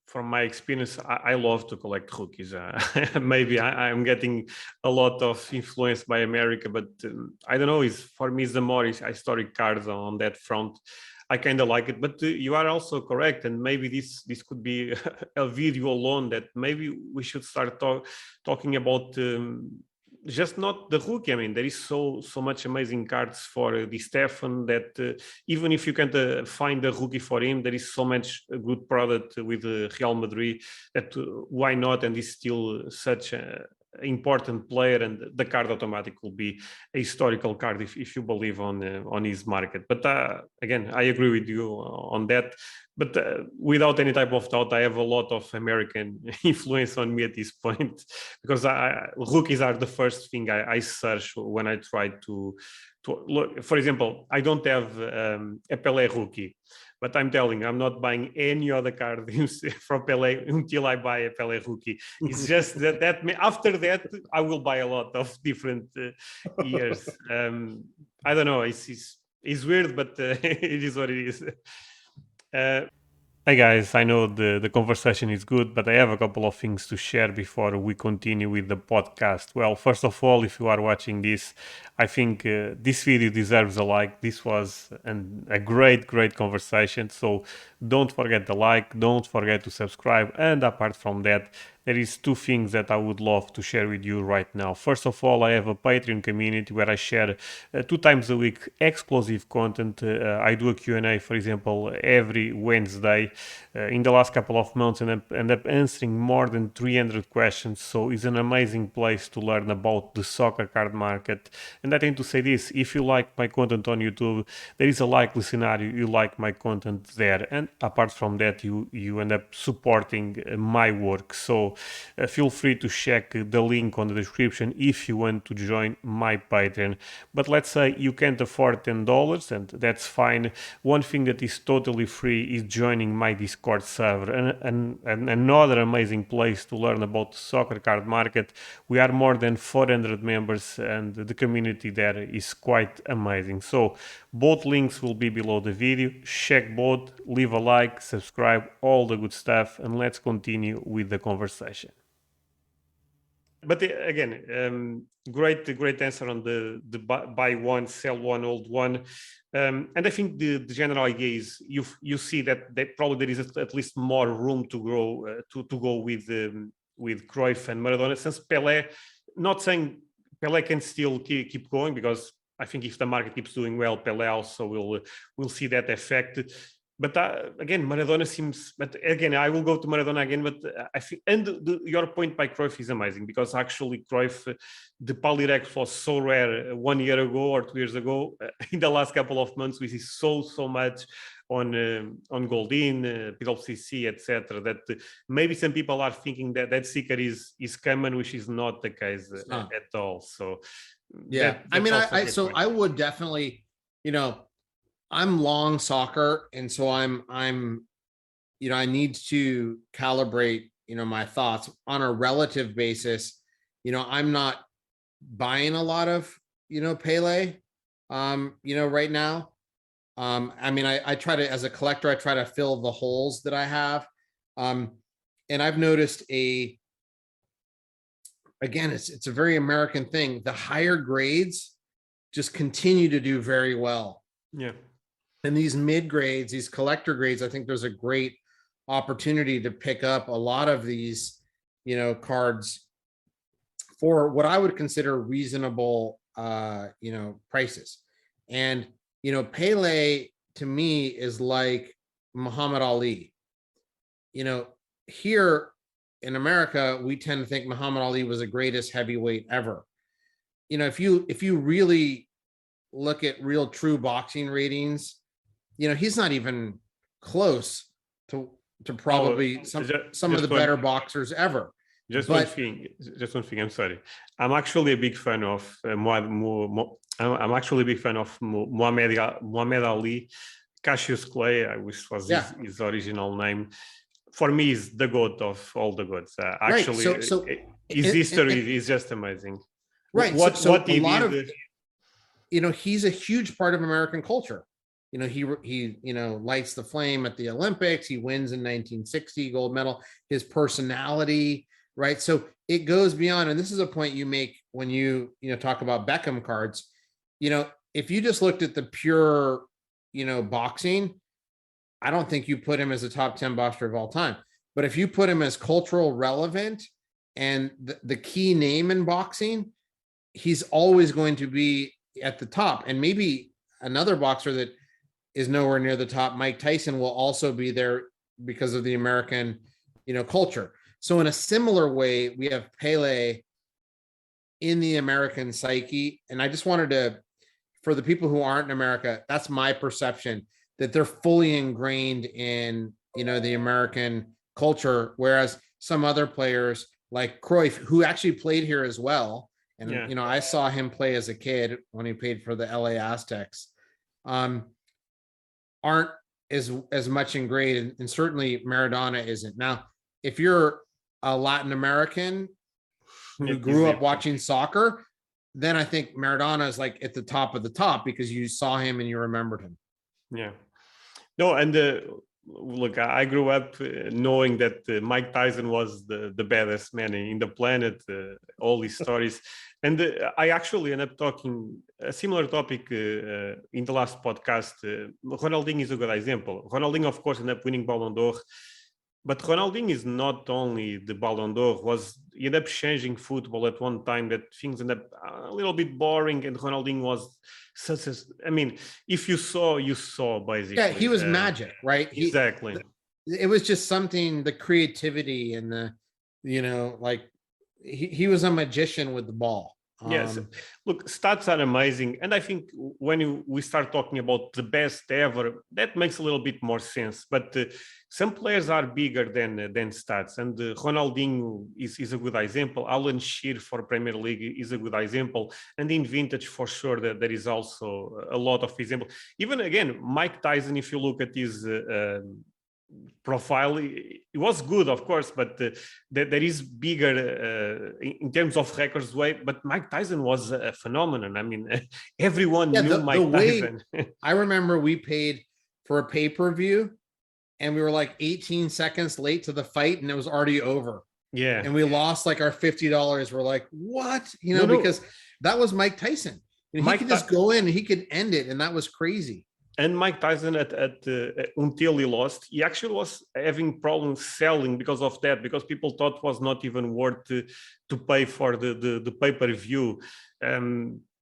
from my experience. I love to collect rookies. Maybe I'm getting a lot of influence by America, but I don't know. For me, it's the more historic cards on that front. I kind of like it, but you are also correct, and maybe this could be a video alone, that maybe we should start talking about just not the rookie. I mean, there is so much amazing cards for Di Stefano that even if you can't find a rookie for him, there is so much good product with Real Madrid that why not? And it's still such important player, and the card automatic will be a historical card if you believe on his market. But again, I agree with you on that. But without any type of doubt, I have a lot of American influence on me at this point, because rookies are the first thing I search when I try to look. For example, I don't have a Pele rookie, but I'm telling you, I'm not buying any other card from Pele until I buy a Pele rookie. It's just that after that, I will buy a lot of different years. I don't know. It's weird, but it is what it is. Hey guys, I know the conversation is good, but I have a couple of things to share before we continue with the podcast. Well, first of all, if you are watching this, I think this video deserves a like. This was a great conversation. So don't forget the like, don't forget to subscribe. And apart from that, there is two things that I would love to share with you right now. First of all, I have a Patreon community where I share 2 times a week exclusive content. I do a Q&A, for example, every Wednesday. In the last couple of months, and I end up answering more than 300 questions. So it's an amazing place to learn about the soccer card market. And I tend to say this: if you like my content on YouTube, there is a likely scenario you like my content there. And apart from that, you end up supporting my work. So feel free to check the link on the description if you want to join my Patreon. But let's say you can't afford $10, and that's fine. One thing that is totally free is joining my Discord server, and another amazing place to learn about the soccer card market. We are more than 400 members, and the community there is quite amazing. So both links will be below the video. Check both, leave a like, subscribe, all the good stuff, and let's continue with the conversation. But again, great answer on the buy one, sell one, hold one. And I think the general idea is you see that probably there is at least more room to grow to go with Cruyff and Maradona, since Pele. Not saying Pele can still keep going, because I think if the market keeps doing well, Pele also will see that effect. But again, Maradona seems. But again, I will go to Maradona again. But I think, and your point by Cruyff is amazing, because actually Cruyff, the Polyrex was so rare 1 year ago or 2 years ago. In the last couple of months, we see so much on Goldin, PWCC, etc. That maybe some people are thinking that Seeker is common, which is not the case at all. So yeah, I mean, I would definitely, I'm long soccer, and so I'm I need to calibrate my thoughts on a relative basis. I'm not buying a lot of Pele right now. I mean, I try to, as a collector, I try to fill the holes that I have, and I've noticed again, it's a very American thing. The higher grades just continue to do very well. Yeah. And these mid grades, these collector grades, I think there's a great opportunity to pick up a lot of these, cards for what I would consider reasonable, prices. And, Pele to me is like Muhammad Ali. Here in America, we tend to think Muhammad Ali was the greatest heavyweight ever. If you really look at real true boxing ratings, he's not even close to probably some of the better boxers ever. Just one thing. I'm sorry. I'm actually a big fan of I'm actually a big fan of Muhammad Ali. Cassius Clay, which was his original name, for me is the goat of all the goats. Actually, right. So his history is just amazing. Right. What he did. He's a huge part of American culture. He lights the flame at the Olympics. He wins in 1960 gold medal. His personality, right? So it goes beyond. And this is a point you make when you talk about Beckham cards. If you just looked at the pure, boxing, I don't think you put him as a top 10 boxer of all time. But if you put him as cultural relevant and the key name in boxing, he's always going to be at the top. And maybe another boxer that is nowhere near the top, Mike Tyson, will also be there because of the American, culture. So in a similar way, we have Pele in the American psyche. And I just wanted to, for the people who aren't in America, that's my perception, that they're fully ingrained in, the American culture, whereas some other players like Cruyff, who actually played here as well, and I saw him play as a kid when he played for the LA Aztecs, aren't as much ingrained, and certainly Maradona isn't. Now, if you're a Latin American who grew up watching soccer, then I think Maradona is like at the top of the top because you saw him and you remembered him. Yeah. No, and look, I grew up knowing that Mike Tyson was the baddest man in the planet, all these stories. And I actually ended up talking a similar topic in the last podcast. Ronaldinho is a good example. Ronaldinho, of course, ended up winning Ballon d'Or. But Ronaldinho is not only the Ballon d'Or, he ended up changing football at one time that things ended up a little bit boring, and Ronaldinho was such a, I mean, if you saw basically. Yeah, he was magic, right? Exactly. It was just something, the creativity and the, like he was a magician with the ball. Yes, look, stats are amazing, and I think when we start talking about the best ever, that makes a little bit more sense. But some players are bigger than stats, and Ronaldinho is a good example. Alan Shearer for Premier League is a good example, and in vintage for sure there is also a lot of example. Even again, Mike Tyson, if you look at his profile, it was good, of course, but there is bigger in terms of records way. But Mike Tyson was a phenomenon. I mean, everyone knew Mike Tyson. I remember we paid for a pay-per-view and we were like 18 seconds late to the fight and it was already over. Yeah. And we lost like our $50. We're like, what? Because that was Mike Tyson. He could just go in and he could end it. And that was crazy. And Mike Tyson, until he lost, he actually was having problems selling because of that, because people thought it was not even worth to pay for the pay-per-view.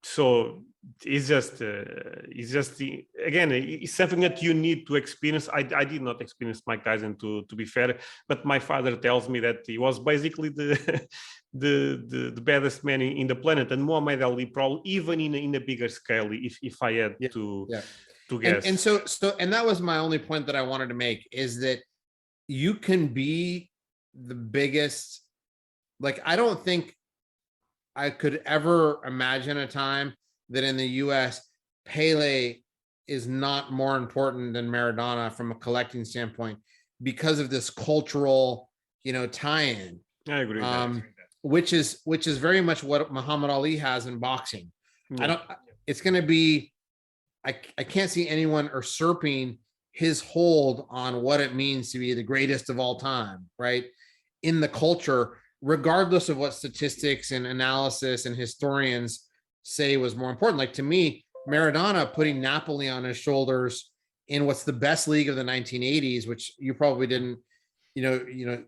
So it's just again, it's something that you need to experience. I did not experience Mike Tyson, to be fair, but my father tells me that he was basically the baddest man in the planet, and Muhammad Ali probably even in a bigger scale, if I had to. Yeah. And so that was my only point that I wanted to make, is that you can be the biggest. Like, I don't think I could ever imagine a time that in the US Pele is not more important than Maradona from a collecting standpoint because of this cultural, tie-in. I agree. Which is very much what Muhammad Ali has in boxing. It's going to be, I can't see anyone usurping his hold on what it means to be the greatest of all time, right? In the culture, regardless of what statistics and analysis and historians say was more important. Like, to me, Maradona putting Napoli on his shoulders in what's the best league of the 1980s, which you probably didn't,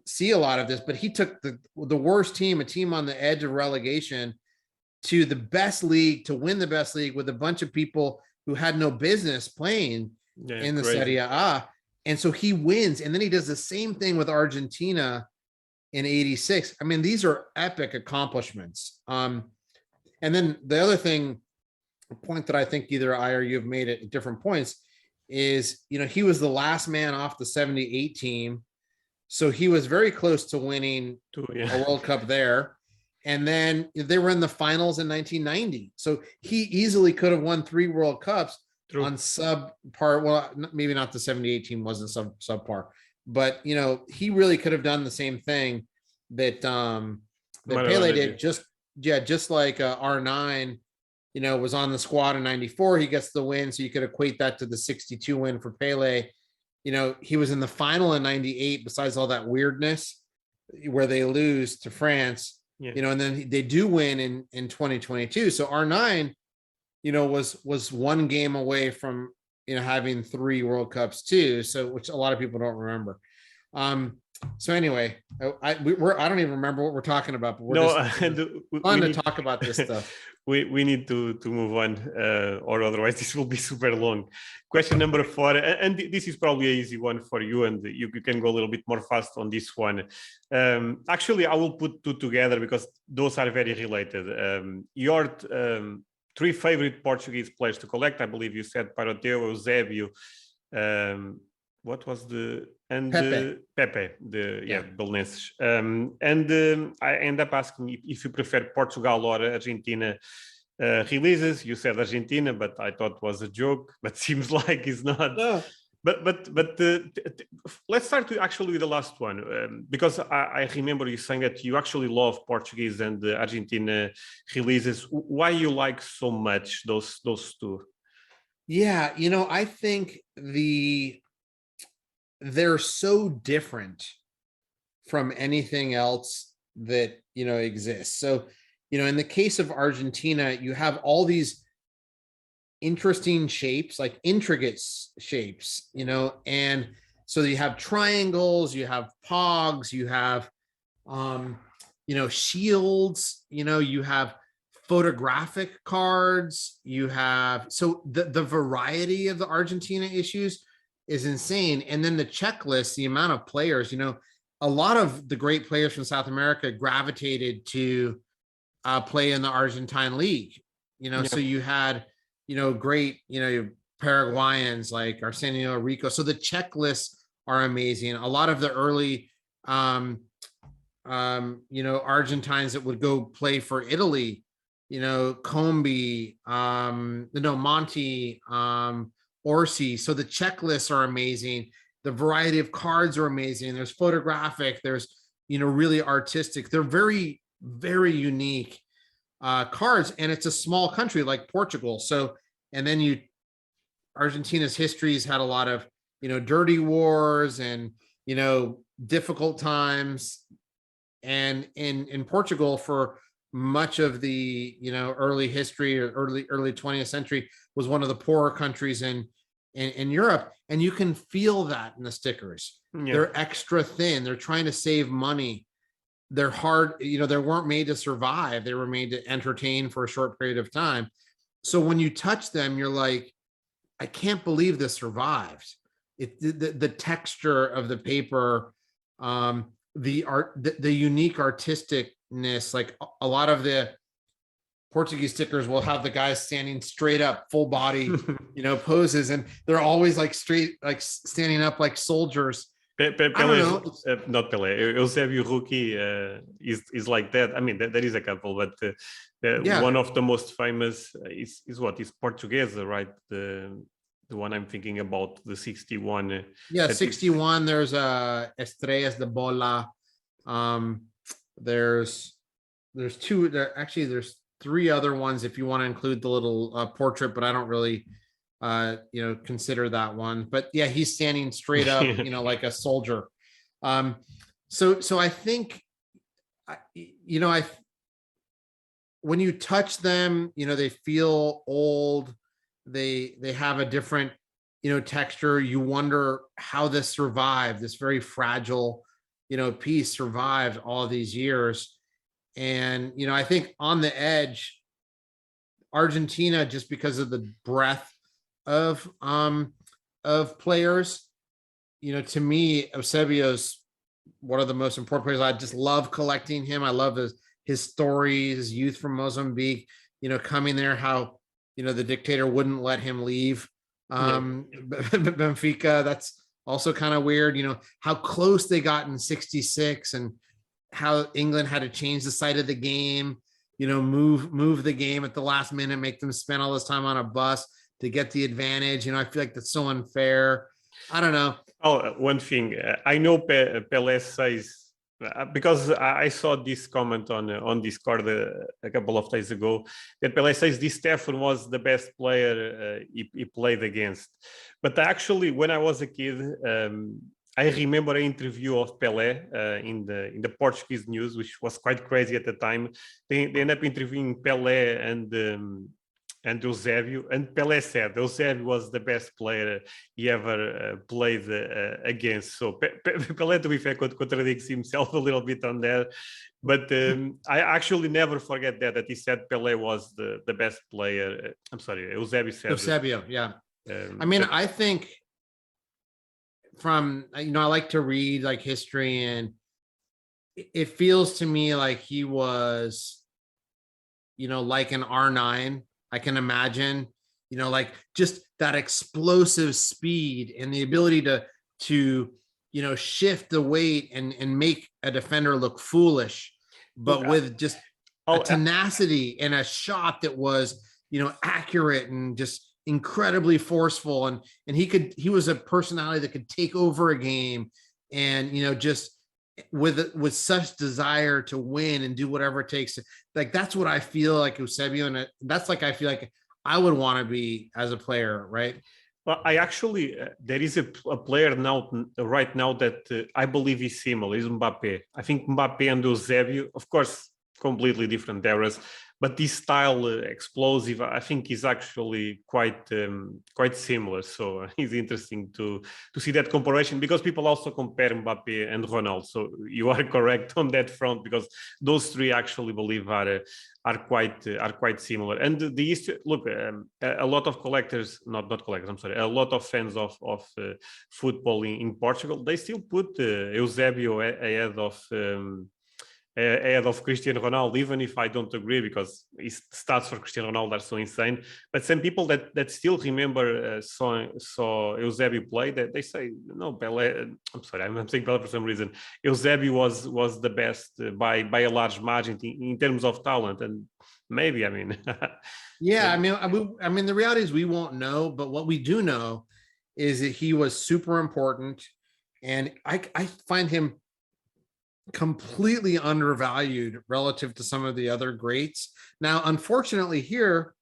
see a lot of this, but he took the worst team, a team on the edge of relegation, to the best league, to win the best league with a bunch of people who had no business playing in the Serie A. And so he wins. And then he does the same thing with Argentina in 86. I mean, these are epic accomplishments. And then the other point that I think either I or you have made at different points is, he was the last man off the 78 team. So he was very close to winning a World Cup there. And then they were in the finals in 1990. So he easily could have won 3 World Cups on subpar. Well, maybe not, the 78 team wasn't subpar, but he really could have done the same thing that Pele did. Just like R9, was on the squad in 94. He gets the win. So you could equate that to the 62 win for Pele. He was in the final in 98, besides all that weirdness where they lose to France. And then they do win in 2022. So R9, was one game away from, having 3 World Cups too. So, which a lot of people don't remember. So anyway, I don't even remember what we're talking about, but No, fun to talk about this stuff. we need to move on, or otherwise this will be super long. Question number 4, and this is probably an easy one for you, and you can go a little bit more fast on this one. Actually, I will put two together because those are very related. Your 3 favorite Portuguese players to collect, I believe you said Paroteu, Eusébio, what was the Pepe, the Belenenses. I end up asking if you prefer Portugal or Argentina releases. You said Argentina, but I thought it was a joke, but seems like it's not. No. But let's start actually with the last one, because I remember you saying that you actually love Portuguese and Argentina releases. Why you like so much those two? Yeah, I think they're so different from anything else that exists. So in the case of Argentina, you have all these interesting shapes, like intricate shapes, and so you have triangles, you have pogs, you have shields, you have photographic cards, you have, so the variety of the Argentina issues is insane. And then the checklist, the amount of players, a lot of the great players from South America gravitated to play in the Argentine league, so you had, great, Paraguayans like Arsenio Rico. So the checklists are amazing. A lot of the early, Argentines that would go play for Italy, Combi, Monty, Orsi. So the checklists are amazing. The variety of cards are amazing. There's photographic, there's, really artistic. They're very, very unique cards. And it's a small country like Portugal. So, and then Argentina's history's had a lot of, dirty wars and, difficult times. And in Portugal, for much of the early history or early 20th century, was one of the poorer countries in Europe, and you can feel that in the stickers. They're extra thin. They're trying to save money. They're hard. They weren't made to survive. They were made to entertain for a short period of time. So when you touch them, you're like, I can't believe this survived. The texture of the paper, the art, the unique artisticness. Like a lot of the Portuguese stickers will have the guys standing straight up, full body, poses, and they're always like straight, like standing up like soldiers. Pele, not Pele. Eusébio Rookie is like that. I mean, there is a couple, but one of the most famous is Portuguese, right? The one I'm thinking about, the 61. 61. There's Estrellas de Bola. There's two. There's 3 other ones if you want to include the little portrait, but I don't really consider that one. But yeah, he's standing straight up, like a soldier. So I think, when you touch them, they feel old. They have a different, texture. You wonder how this survived. This very fragile, piece survived all these years. And, I think on the edge, Argentina, just because of the breadth of players, to me, Eusebio's one of the most important players. I just love collecting him. I love his story, his youth from Mozambique, coming there, how, the dictator wouldn't let him leave Benfica. That's also kind of weird, how close they got in 66 and how England had to change the site of the game, move the game at the last minute, make them spend all this time on a bus to get the advantage. I feel like that's so unfair. I don't know. Oh, one thing, I know Pele says, because I saw this comment on Discord a couple of days ago, that Pele says Di Stefano was the best player he played against. But actually, when I was a kid, I remember an interview of Pele in the Portuguese news, which was quite crazy at the time. They ended up interviewing Pele and and Eusébio, and Pele said Eusébio was the best player he ever played against. So Pele, to be fair, contradicts himself a little bit on that. But I actually never forget that he said Pele was the best player. I'm sorry, Eusébio said. Eusébio, yeah. I mean, I think from, I like to read like history, and it feels to me like he was, like an R9. I can imagine, like just that explosive speed and the ability to shift the weight and make a defender look foolish, but with just a tenacity and a shot that was, accurate and just incredibly forceful. And he was a personality that could take over a game, and, just with such desire to win and do whatever it takes. Like, that's what I feel like Eusébio, and that's like, I feel like I would want to be as a player, right? Well, I actually, there is a player right now that I believe is similar, is Mbappe. I think Mbappe and Eusébio, of course, completely different eras, but this style, explosive, I think is actually quite similar. So it's interesting to see that comparison, because people also compare Mbappe and Ronaldo. So you are correct on that front, because those three actually believe are quite similar. And the history, look, a lot of collectors, not collectors, I'm sorry, a lot of fans of football in Portugal, they still put Eusébio ahead of Cristiano Ronaldo, even if I don't agree, because his stats for Cristiano Ronaldo are so insane. But some people that still remember saw Eusébio play, that they say, no, Pele, I'm sorry, I'm saying Pele for some reason. Eusébio was the best by a large margin in terms of talent, and maybe, I mean. Yeah, I mean, the reality is we won't know, but what we do know is that he was super important, and I find him completely undervalued relative to some of the other greats. Now, unfortunately, here,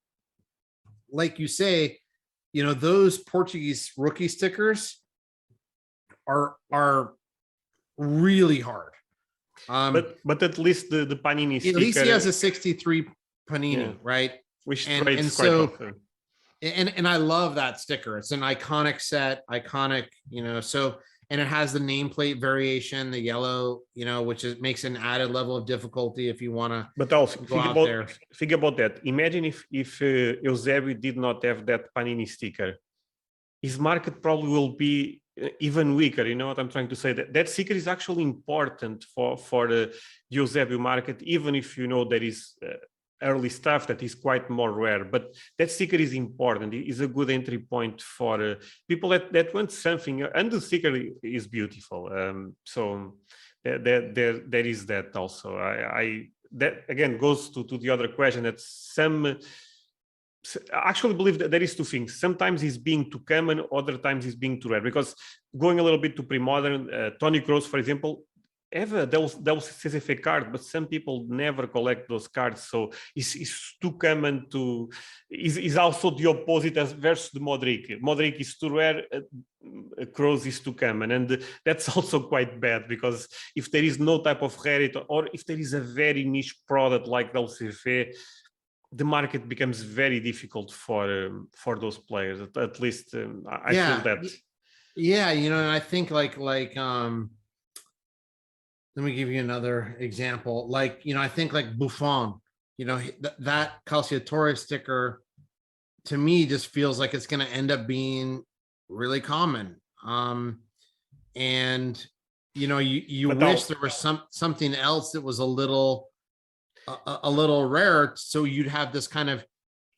like you say, those Portuguese rookie stickers are really hard. But at least the Panini sticker, at least he has a 63 Panini, yeah, right? Which trades quite often. And I love that sticker. It's an iconic set, so, and it has the nameplate variation, the yellow, which makes an added level of difficulty if you want to. But also think about that. Imagine if Eusébio did not have that Panini sticker, his market probably will be even weaker. You know what I'm trying to say? That sticker is actually important for the Eusébio market, even if there is early stuff that is quite more rare, but that sticker is important. It is a good entry point for people that want something, and the sticker is beautiful. So there is that also. That again goes to the other question, that some actually believe that there is two things. Sometimes he's being too common, other times he's being too rare. Because going a little bit to pre-modern, Tony Kroos, for example, have a CCF card, but some people never collect those cards, so it's too common to. Is also the opposite as versus the Modric. Modric is too rare, Kroos is too common, and that's also quite bad, because if there is no type of rarity, or if there is a very niche product like the CCF, the market becomes very difficult for those players. At least I feel that. Yeah, and I think like let me give you another example. Like, I think like Buffon, that Calciatore sticker to me just feels like it's going to end up being really common. And, you wish there was something else that was a little rare. So you'd have this kind of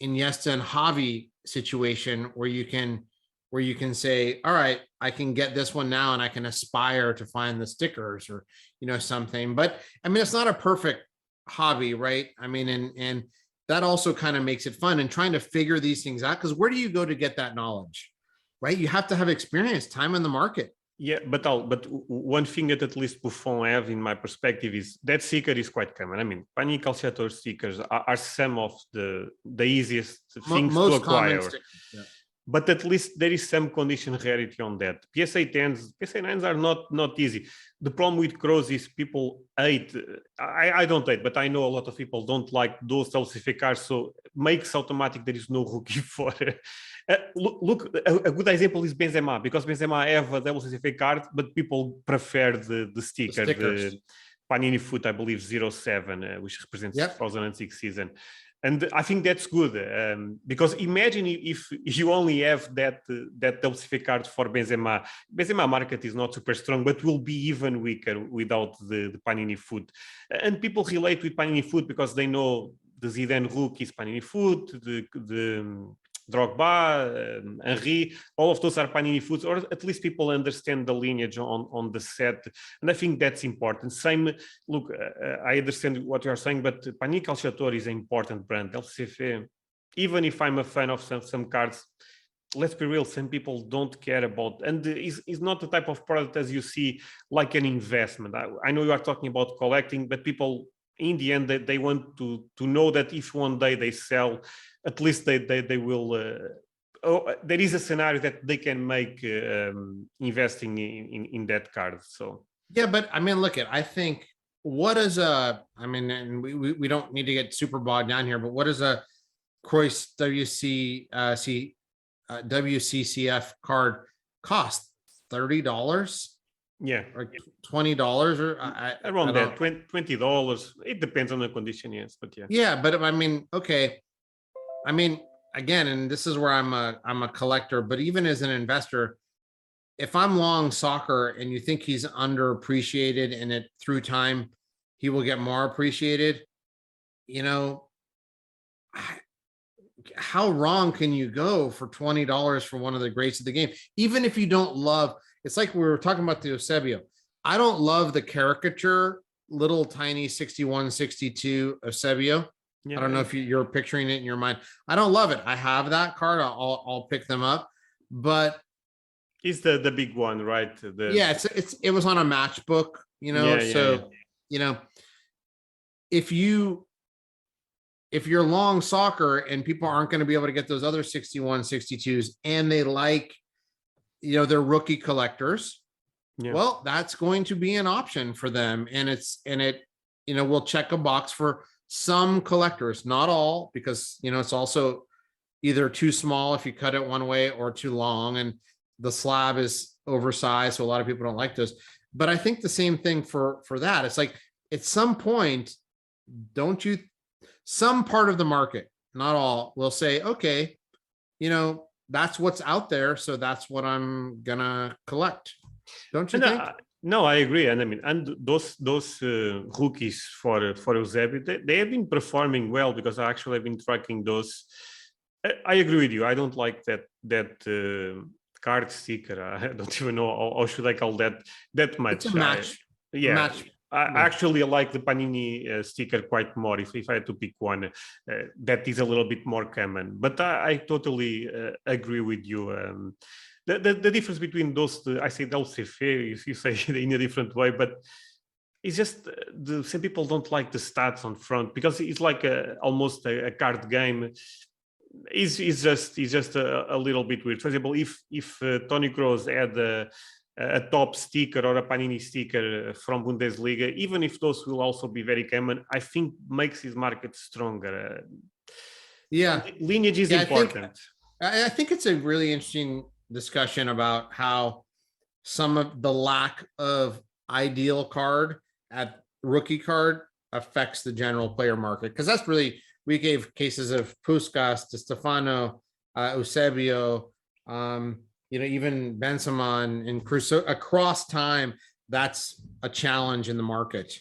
Iniesta and Javi situation where you can say, all right, I can get this one now and I can aspire to find the stickers or, something. But I mean, it's not a perfect hobby, right? I mean, and that also kind of makes it fun, and trying to figure these things out, because where do you go to get that knowledge, right? You have to have experience, time in the market. Yeah, but one thing that at least Buffon have, in my perspective, is that sticker is quite common. I mean, Panini Calciatore stickers are some of the easiest things to acquire. Yeah. But at least there is some condition rarity on that. PSA 10s, PSA 9s are not easy. The problem with Kroos is people hate. I don't hate, but I know a lot of people don't like those LCF cards. So makes automatic there is no rookie for. Look, a good example is Benzema, because Benzema have a WCCF card, but people prefer the sticker, the Panini Foot, I believe 07, which represents 2006 season. And I think that's good, because imagine if you only have that WCF card for Benzema. Benzema market is not super strong, but will be even weaker without the Panini Foot. And people relate with Panini Foot because they know the Zidane rookies Panini Foot, the Drogba, Henry, all of those are Panini Foods, or at least people understand the lineage on the set. And I think that's important. Same, look, I understand what you are saying, but Panini Calciatore is an important brand. LCF, even if I'm a fan of some cards, let's be real, some people don't care about, and is not the type of product as you see like an investment. I know you are talking about collecting, but people in the end they want to know that if one day they sell, at least they will there is a scenario that they can make investing in that card. So yeah, but I mean, look at, I think, what is a, I mean, and we don't need to get super bogged down here, but what is a Croix WCCF card cost? $30? Yeah, or $20, or around that $20. It depends on the condition, yes, but yeah, but I mean, okay, I mean, again, and this is where I'm a collector, but even as an investor, if I'm long soccer and you think he's underappreciated and it through time he will get more appreciated, you know, how wrong can you go for $20 for one of the greats of the game? Even if you don't love, it's like we were talking about the Eusebio. I don't love the caricature little tiny 61, 62 Eusebio. I don't know if you're picturing it in your mind. I don't love it. I have that card. I'll pick them up, but it's the big one, right? Yeah, it was on a matchbook, you know. You know, if you're long soccer and people aren't going to be able to get those other 61, 62s, and they like, you know, they're rookie collectors, well, that's going to be an option for them, and it, you know, will check a box for some collectors, not all, because, you know, it's also either too small if you cut it one way or too long, and the slab is oversized, so a lot of people don't like those. But I think the same thing for that. It's like at some point, some part of the market, not all, will say, okay, you know, that's what's out there, so that's what I'm gonna collect. Don't you think? No, I agree, and I mean, and those rookies for Eusebio, they have been performing well, because I actually have been tracking those. I agree with you. I don't like that card sticker. I don't even know how should I call that much. It's a match. Match. I actually like the Panini sticker quite more. If I had to pick one, that is a little bit more common. But I totally agree with you. The difference between those, I say LCF, you say it in a different way, but it's just some people don't like the stats on front, because it's like almost a card game. It's just a little bit weird. For example, if Tony Kroos had a top sticker or a Panini sticker from Bundesliga, even if those will also be very common, I think makes his market stronger. Lineage is important. I think it's a really interesting discussion about how some of the lack of ideal card at rookie card affects the general player market, because that's really, we gave cases of Puskas, to Stefano, Eusebio, you know, even Benzema and Crusoe. Across time, that's a challenge in the market.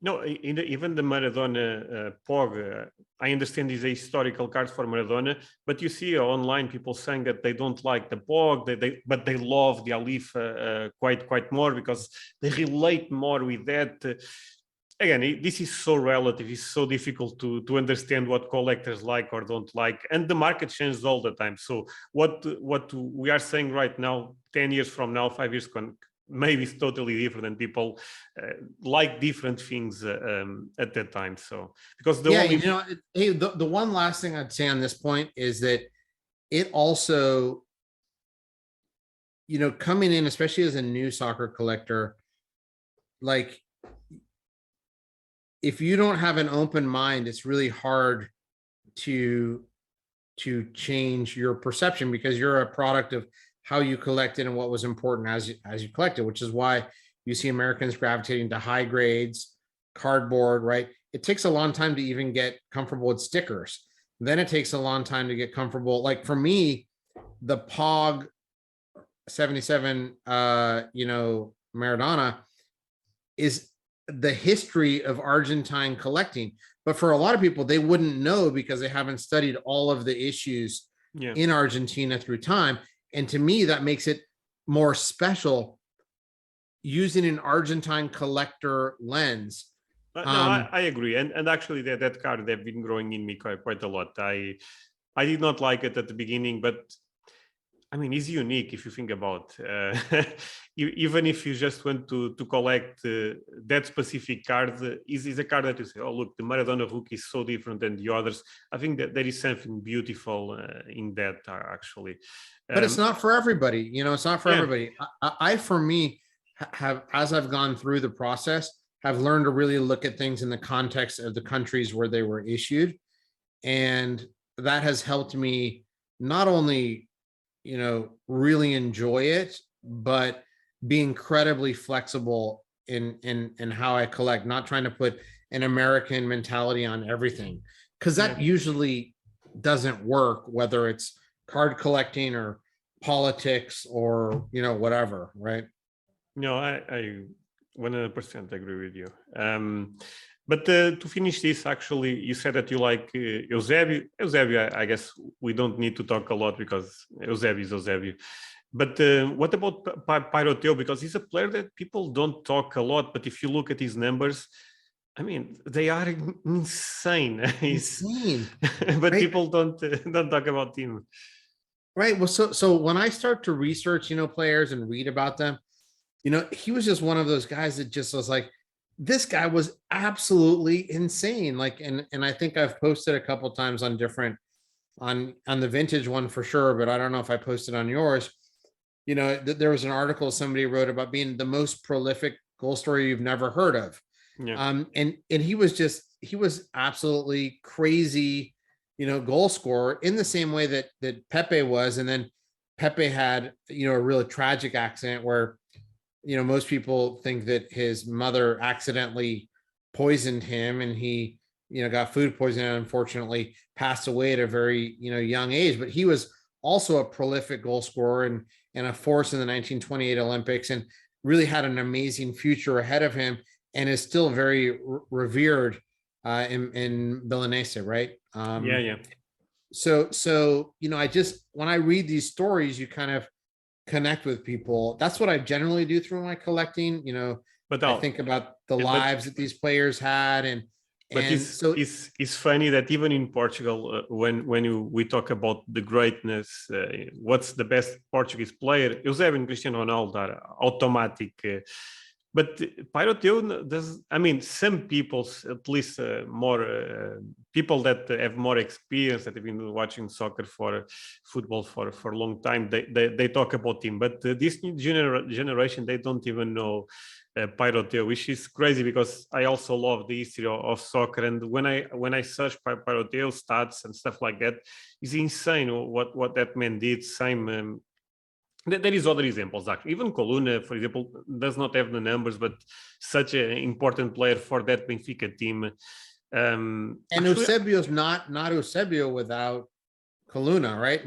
No, even the Maradona Pog, I understand is a historical card for Maradona, but you see online people saying that they don't like the Pog, but they love the Alifa quite more, because they relate more with that. Again, this is so relative. It's so difficult to understand what collectors like or don't like, and the market changes all the time. So what we are saying right now, 10 years from now, 5 years maybe it's totally different, and people like different things at that time. So because the one last thing I'd say on this point is that it also, you know, coming in, especially as a new soccer collector, like, if you don't have an open mind, it's really hard to change your perception, because you're a product of how you collected and what was important as you collected, which is why you see Americans gravitating to high grades, cardboard, right? It takes a long time to even get comfortable with stickers. Then it takes a long time to get comfortable. Like for me, the Pog 77, Maradona is the history of Argentine collecting. But for a lot of people, they wouldn't know because they haven't studied all of the issues in Argentina through time. And to me, that makes it more special using an Argentine collector lens. No, I agree. And actually that card, they've been growing in me quite a lot. I did not like it at the beginning, but I mean, it's unique if you think about even if you just want to collect that specific card, is a card that you say, oh, look, the Maradona hook is so different than the others. I think that there is something beautiful in that, actually. But it's not for everybody. It's not for everybody. I, for me, have, as I've gone through the process, have learned to really look at things in the context of the countries where they were issued. And that has helped me not only really enjoy it, but be incredibly flexible in how I collect, not trying to put an American mentality on everything, because that usually doesn't work, whether it's card collecting or politics or whatever, right? No, I 100% agree with you. But to finish this, actually, you said that you like Eusebio. Eusebio, I guess we don't need to talk a lot because Eusebio is Eusebio. But what about Piroteo? Because he's a player that people don't talk a lot. But if you look at his numbers, I mean, they are insane. Insane. But right? people don't talk about him. Right. Well, so when I start to research, players and read about them, he was just one of those guys that just was like, this guy was absolutely insane. Like, and I think I've posted a couple times on different, on the vintage one for sure, but I don't know if I posted on yours. There was an article somebody wrote about being the most prolific goal scorer you've never heard of. And he was absolutely crazy, goal scorer in the same way that Pepe was. And then Pepe had, a really tragic accident where most people think that his mother accidentally poisoned him, and he, got food poisoning and unfortunately passed away at a very, young age. But he was also a prolific goal scorer and a force in the 1928 Olympics, and really had an amazing future ahead of him, and is still very revered in Milanese, right? So, I just, when I read these stories, you kind of connect with people. That's what I generally do through my collecting. But I think about the lives that these players had, but it's funny that even in Portugal, when we talk about the greatness, what's the best Portuguese player? Eusebio and Cristiano Ronaldo are automatic. But Piroteo does. I mean, some people, at least more people that have more experience, that have been watching soccer football for a long time, they talk about him. But this new generation, they don't even know Piroteo, which is crazy because I also love the history of soccer. And when I search Piroteo stats and stuff like that, it's insane what that man did. Same. There is other examples, actually. Even Coluna, for example, does not have the numbers, but such an important player for that Benfica team. And Eusebio's not Eusebio without Coluna, right?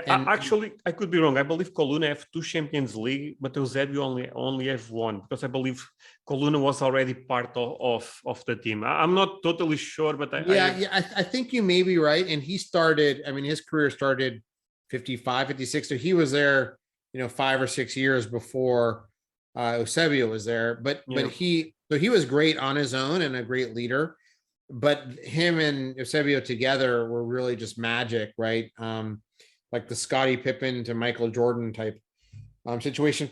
Actually, I could be wrong. I believe Coluna have 2 Champions League, but Eusebio only have 1, because I believe Coluna was already part of the team. I'm not totally sure, but I think you may be right. And he started, I mean, his career started 55, 56. So he was there 5 or 6 years before Eusebio was there, but he was great on his own and a great leader. But him and Eusebio together were really just magic, right? Like the Scottie Pippen to Michael Jordan type situation.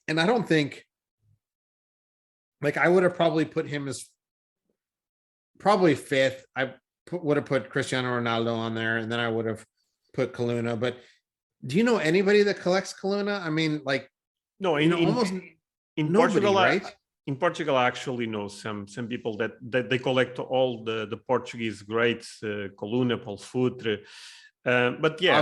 And I don't think, like, I would have probably put him as probably 5th. I would have put Cristiano Ronaldo on there, and then I would have put Coluna. But do you know anybody that collects Coluna? I mean, like, no, almost in nobody, Portugal, right? in Portugal, I actually know some people that they collect all the Portuguese greats, Coluna, Paul Futre. But yeah,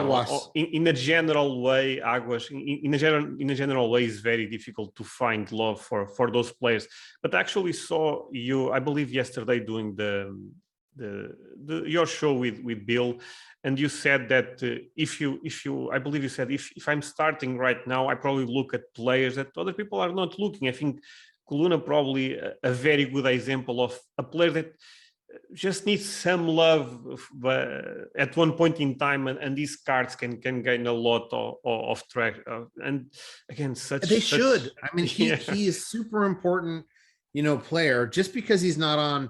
in a general way, Aguas, in a general way, is very difficult to find love for those players. But I actually saw you, I believe, yesterday doing your show with Bill, and you said that I believe you said if I'm starting right now, I probably look at players that other people are not looking. I think Coluna probably a very good example of a player that just needs some love at one point in time, and these cards can gain a lot of track. And again, should. I mean, he is super important, player. Just because he's not on,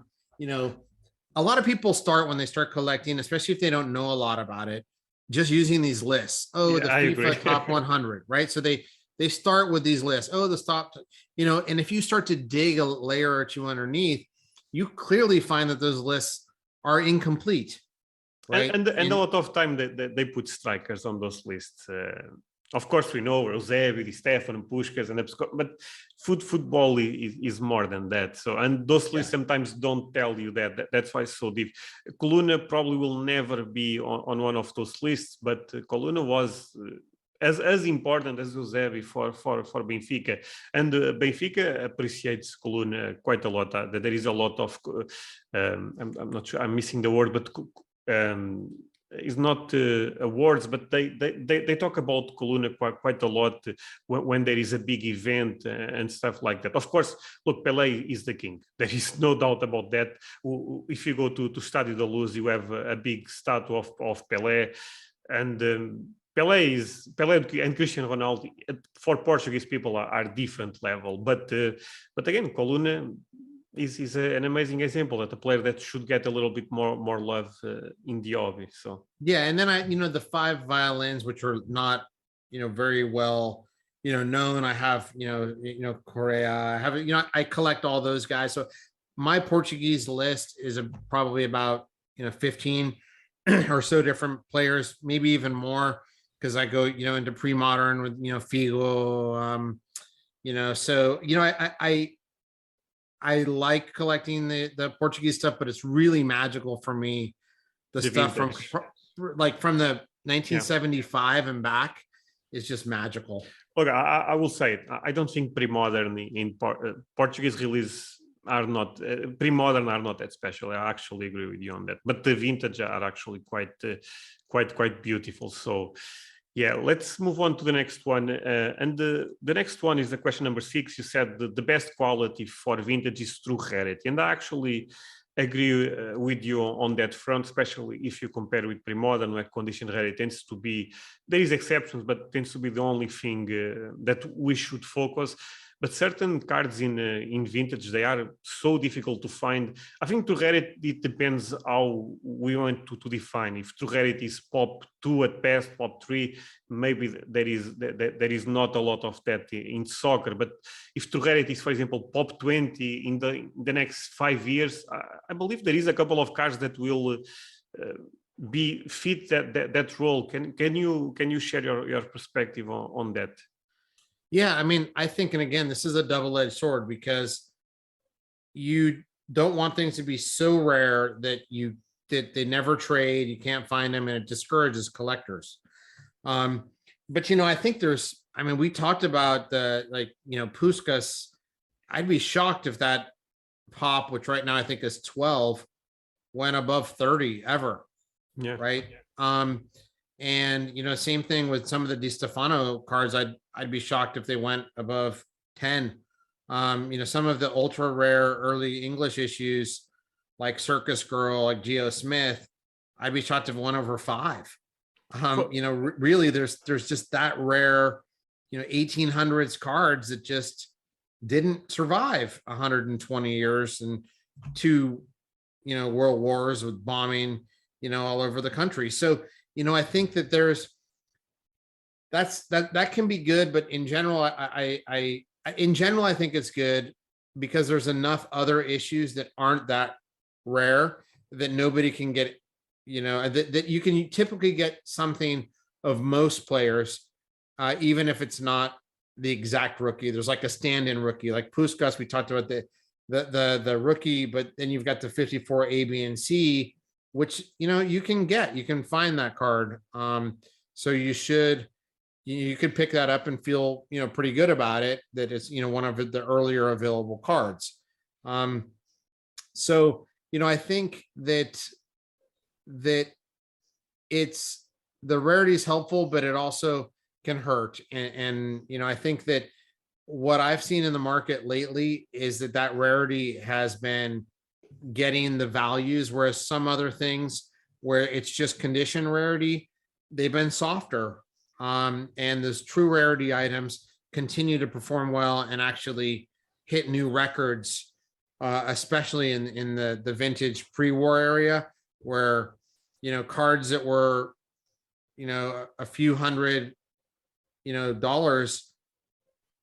a lot of people start when they start collecting, especially if they don't know a lot about it, just using these lists. Oh, the FIFA top 100, right? So they start with these lists. Oh, the top, and if you start to dig a layer or two underneath, you clearly find that those lists are incomplete, right? And a lot of time they put strikers on those lists. Of course, we know Eusebio, Di Stefano, Puskás, but football is more than that. So, and those lists sometimes don't tell you that. That's why it's so deep. Coluna probably will never be on one of those lists, but Coluna was as important as Eusebio for Benfica, and Benfica appreciates Coluna quite a lot. There is a lot of I'm not sure, I'm missing the word, but it's not awards, but they talk about Coluna quite a lot when there is a big event and stuff like that. Of course, look, Pele is the king. There is no doubt about that. If you go to Estádio da Luz, you have a big statue of Pele, and Pele and Cristiano Ronaldo for Portuguese people are different level, but again, Coluna is an amazing example that a player that should get a little bit more love in the hobby. So yeah, and then the 5 violins, which are not very well known. I have Correa. I have I collect all those guys. So my Portuguese list is probably about 15 or so different players, maybe even more, because I go into pre-modern with Figo. So I like collecting the Portuguese stuff, but it's really magical for me. The stuff vintage. from the 1975 and back is just magical. Look, I will say it. I don't think pre-modern in Portuguese release are not pre-modern are not that special. I actually agree with you on that, but the vintage are actually quite beautiful. So yeah, let's move on to the next one. And the next one is the question number 6. You said the best quality for vintage is through Rarity, and I actually agree with you on that front, especially if you compare with pre-modern, where condition Rarity tends to be, there is exceptions, but tends to be the only thing that we should focus. But certain cards in vintage, they are so difficult to find. I think to Rarity, it depends how we want to define. If true Rarity is pop 2 at best, pop 3, maybe there is not a lot of that in soccer. But if true Rarity is, for example, pop 20 in the next 5 years, I believe there is a couple of cards that will fit that role. Can you share your perspective on that? Yeah, I mean, I think, and again, this is a double-edged sword, because you don't want things to be so rare that they never trade, you can't find them, and it discourages collectors. But I think we talked about Puskás. I'd be shocked if that pop, which right now I think is 12, went above 30 ever. Yeah. Right. And same thing with some of the Di Stefano cards. I'd be shocked if they went above 10. Some of the ultra rare early English issues, like Circus Girl, like Geo Smith, I'd be shocked if went over 5. Really, there's just that rare, 1800s cards that just didn't survive 120 years and 2, world wars with bombing, all over the country. So, I think that that can be good, but in general, I think it's good because there's enough other issues that aren't that rare that nobody can get, that you can typically get something of most players, even if it's not the exact rookie. There's like a stand-in rookie, like Puskas. We talked about the rookie, but then you've got the 54 A, B, and C, which you can find that card. So you could pick that up and feel pretty good about it, that it's one of the earlier available cards. So I think that it's the rarity is helpful, but it also can hurt. And I think that what I've seen in the market lately is that rarity has been getting the values, whereas some other things where it's just condition rarity, they've been softer. And those true rarity items continue to perform well and actually hit new records, especially in the vintage pre-war area, where cards that were a few hundred dollars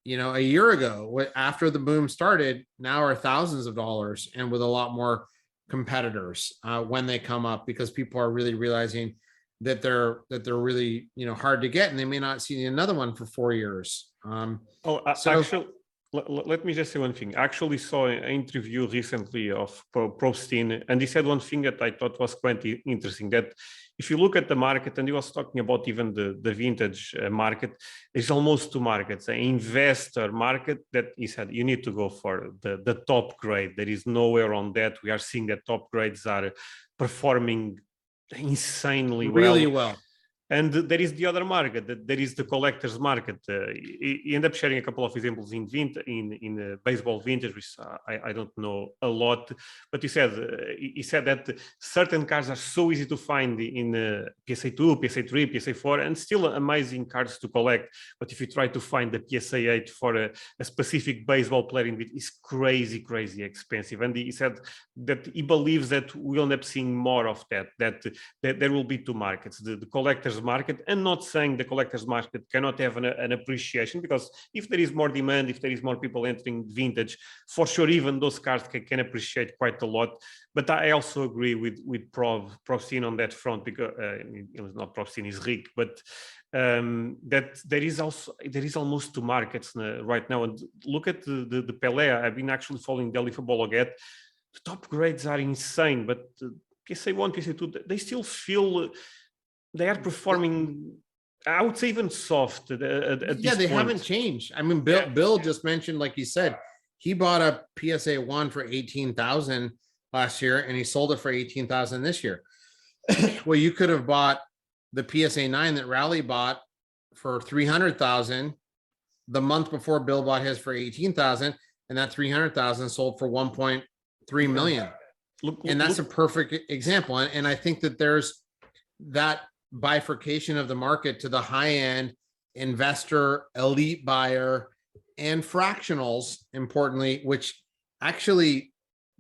a year ago, after the boom started, now are thousands of dollars, and with a lot more competitors when they come up, because people are really realizing that they're really hard to get, and they may not see another one for 4 years. Actually, let me just say one thing. I actually saw an interview recently of Prostin, and he said one thing that I thought was quite interesting, that if you look at the market, and he was talking about even the vintage market, there's almost two markets: an investor market that he said you need to go for the top grade. There is nowhere on that. We are seeing that top grades are performing insanely really well. And there is the other market, there is the collector's market. He ended up sharing a couple of examples in baseball vintage, which I don't know a lot, but he said that certain cards are so easy to find in PSA 2, PSA 3, PSA 4, and still amazing cards to collect. But if you try to find the PSA 8 for a specific baseball player in it, it's crazy expensive. And he said that he believes that we'll end up seeing more of that there will be two markets, the collector's market. And not saying the collector's market cannot have an appreciation, because if there is more demand, if there is more people entering vintage, for sure even those cards can appreciate quite a lot. But I also agree with Profsin on that front, because not Profsin, is Rick, but that there is almost two markets right now. And look at the Pele. I've been actually following Delhi Football Get. The top grades are insane, but PSA 1, PSA 2, they still feel they are performing, I would say, even soft at this they point. haven't changed. I mean, Bill just mentioned, like you said, he bought a PSA 1 for 18,000 last year, and he sold it for 18,000 this year. Well, you could have bought the PSA 9 that Rally bought for 300,000 the month before Bill bought his for 18,000, and that 300,000 sold for 1.3 million. And that's a perfect example. And I think that there's that bifurcation of the market to the high end investor, elite buyer, and fractionals, importantly, which actually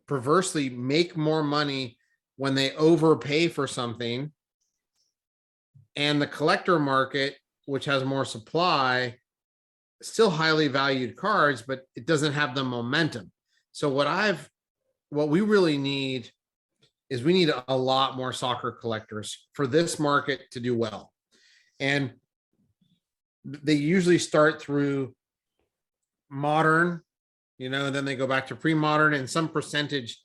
perversely make more money when they overpay for something. And the collector market, which has more supply, still highly valued cards, but it doesn't have the momentum. So what we really need is we need a lot more soccer collectors for this market to do well. And they usually start through modern, then they go back to pre-modern, and some percentage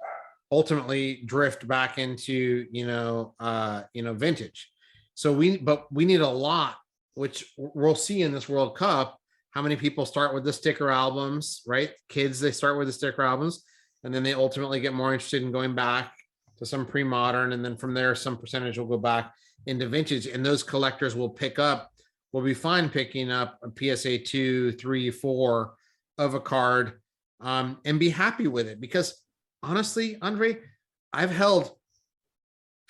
ultimately drift back into, vintage. So we need a lot, which we'll see in this World Cup, how many people start with the sticker albums, right? Kids, they start with the sticker albums, and then they ultimately get more interested in going back to some pre-modern, and then from there some percentage will go back into vintage, and those collectors will be fine picking up a PSA 2, 3, 4 of a card, and be happy with it. Because honestly, Andre, I've held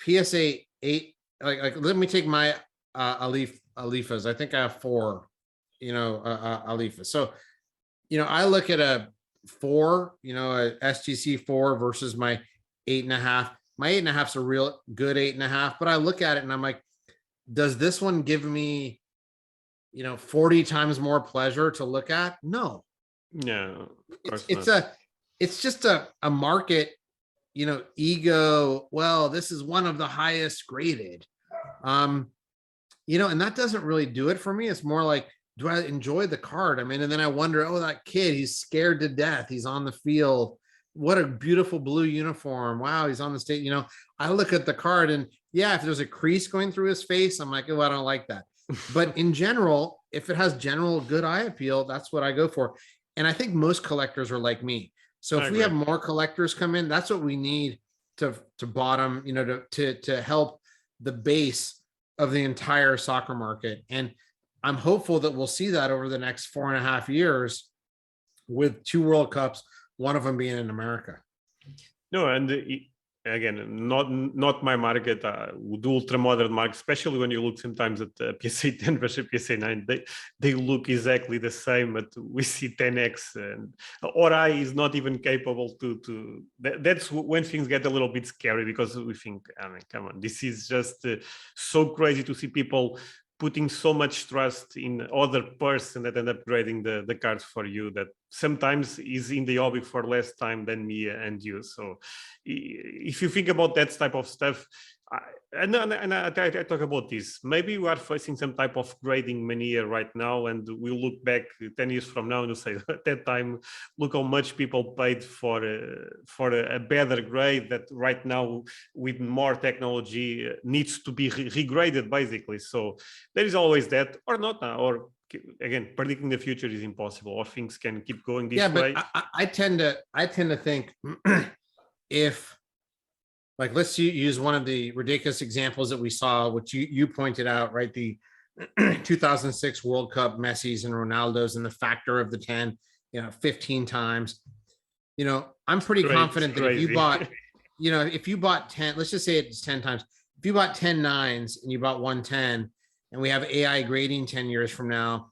PSA 8, like let me take my Alifas. I think I have 4 Alifas. So I look at a 4, a SGC 4 versus my 8.5. My 8.5's a real good 8.5, but I look at it and I'm like, does this one give me 40 times more pleasure to look at? No. It's just a market ego. Well, this is one of the highest graded, and that doesn't really do it for me. It's more like, do I enjoy the card? I mean, and then I wonder, oh, that kid, he's scared to death. He's on the field. What a beautiful blue uniform. Wow, he's on the state. You know, I look at the card and yeah, if there's a crease going through his face, I'm like, oh, I don't like that. But in general, if it has general good eye appeal, that's what I go for. And I think most collectors are like me. So if we have more collectors come in, that's what we need to bottom, you know, to help the base of the entire soccer market. And I'm hopeful that we'll see that over the next 4.5 years with 2 World Cups, one of them being in America. No, and again, not my market. The ultra modern market, especially when you look sometimes at PSA 10 versus PSA 9, they look exactly the same, but we see 10x, and our eye is not even capable to. That's when things get a little bit scary, because we think, I mean, come on, this is just so crazy to see people putting so much trust in other person that end up grading the cards for you, that sometimes is in the hobby for less time than me and you. So if you think about that type of stuff, and I talk about this, maybe we are facing some type of grading mania right now, and we'll look back 10 years from now and we'll say, at that time, look how much people paid for a better grade that right now with more technology needs to be regraded, basically. So there is always that, or not now, or again, predicting the future is impossible, or things can keep going this way. But I tend to think if, like, let's use one of the ridiculous examples that we saw, which you pointed out, right? The 2006 World Cup Messi's and Ronaldo's, and the factor of the 10, you know, 15 times. You know, I'm pretty confident that if you bought, you know, if you bought 10, let's just say it's 10 times. If you bought 10 9s and you bought 110, and we have AI grading 10 years from now,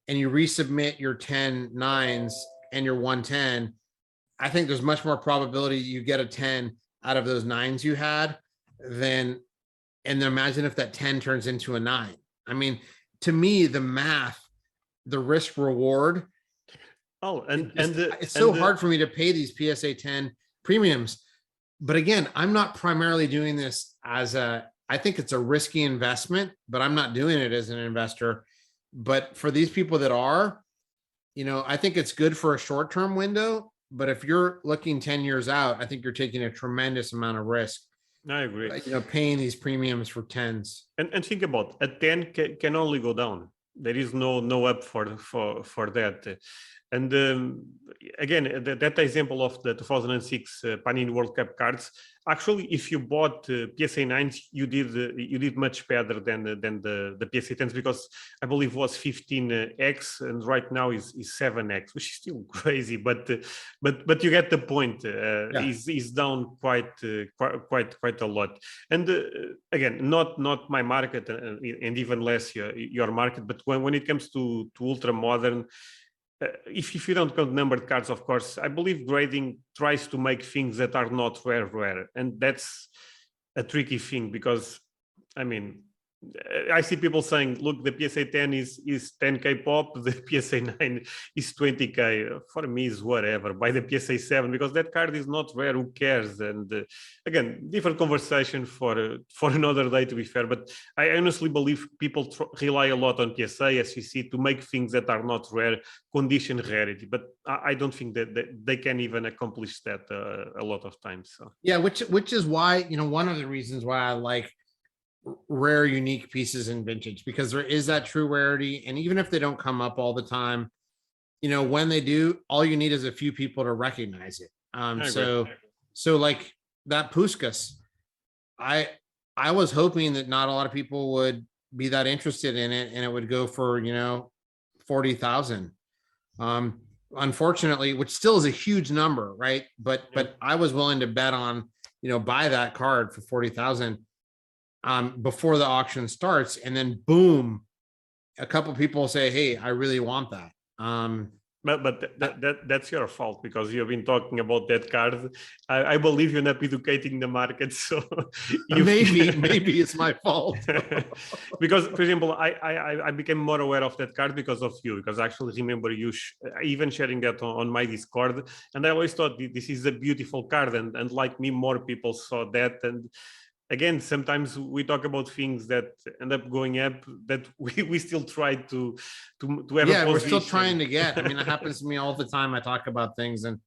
and you resubmit your 10 9s and your 110, I think there's much more probability you get a 10 out of those 9s you had than, and imagine if that 10 turns into a 9. I mean, to me, the math, the risk reward. Oh, and it's so hard for me to pay these PSA 10 premiums. But again, I'm not primarily doing this as I think it's a risky investment, but I'm not doing it as an investor. But for these people that are, you know, I think it's good for a short-term window. But if you're looking 10 years out, I think you're taking a tremendous amount of risk. I agree. You know, paying these premiums for 10s. And think about a 10 can only go down. There is no up for that. And again, that example of the 2006 Panini World Cup cards, actually, if you bought PSA 9s, you did much better than the PSA 10s, because I believe it was 15x, and right now is 7x, which is still crazy, but you get the point. Is down quite a lot. And again, not my market, and even less your market, but when it comes to ultra modern. If you don't count numbered cards, of course, I believe grading tries to make things that are not rare, and that's a tricky thing, because, I mean, I see people saying, look, the PSA 10 is 10K pop, the PSA 9 is 20K. For me, is whatever. Buy the PSA 7, because that card is not rare. Who cares? And again, different conversation for another day, to be fair. But I honestly believe people rely a lot on PSA, SVC to make things that are not rare, condition rarity. But I don't think that they can even accomplish that a lot of times. So. Yeah, which is why, you know, one of the reasons why I like rare, unique pieces in vintage, because there is that true rarity. And even if they don't come up all the time, you know, when they do, all you need is a few people to recognize it. So like that Puskas, I was hoping that not a lot of people would be that interested in it, and it would go for, you know, 40,000. Unfortunately, which still is a huge number, right? But I was willing to bet on, you know, buy that card for 40,000 before the auction starts, and then boom, a couple people say, hey, I really want that. But that's your fault, because you've been talking about that card. I believe you're not educating the market, so maybe it's my fault. Because, for example, I became more aware of that card because of you, because I actually remember you even sharing that on my Discord, and I always thought this is a beautiful card, and like me, more people saw that. And again, sometimes we talk about things that end up going up that we still try to have a we're still position. trying to get. I mean, it happens to me all the time. I talk about things and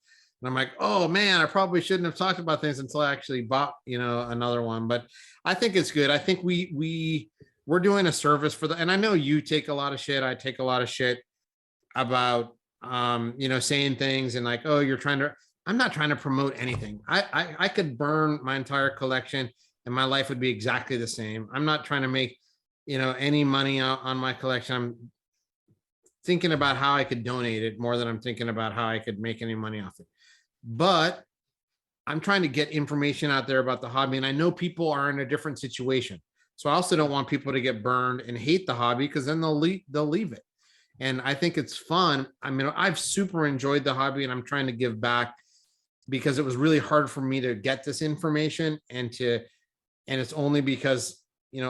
I'm like, oh man, I probably shouldn't have talked about things until I actually bought, another one. But I think it's good. I think we're doing a service for the, and I know you take a lot of shit. I take a lot of shit about saying things and like, oh, I'm not trying to promote anything. I could burn my entire collection and my life would be exactly the same. I'm not trying to make, any money on my collection. I'm thinking about how I could donate it more than I'm thinking about how I could make any money off it. But I'm trying to get information out there about the hobby. And I know people are in a different situation. So I also don't want people to get burned and hate the hobby because then they'll leave it. And I think it's fun. I mean, I've super enjoyed the hobby and I'm trying to give back because it was really hard for me to get this information and it's only because,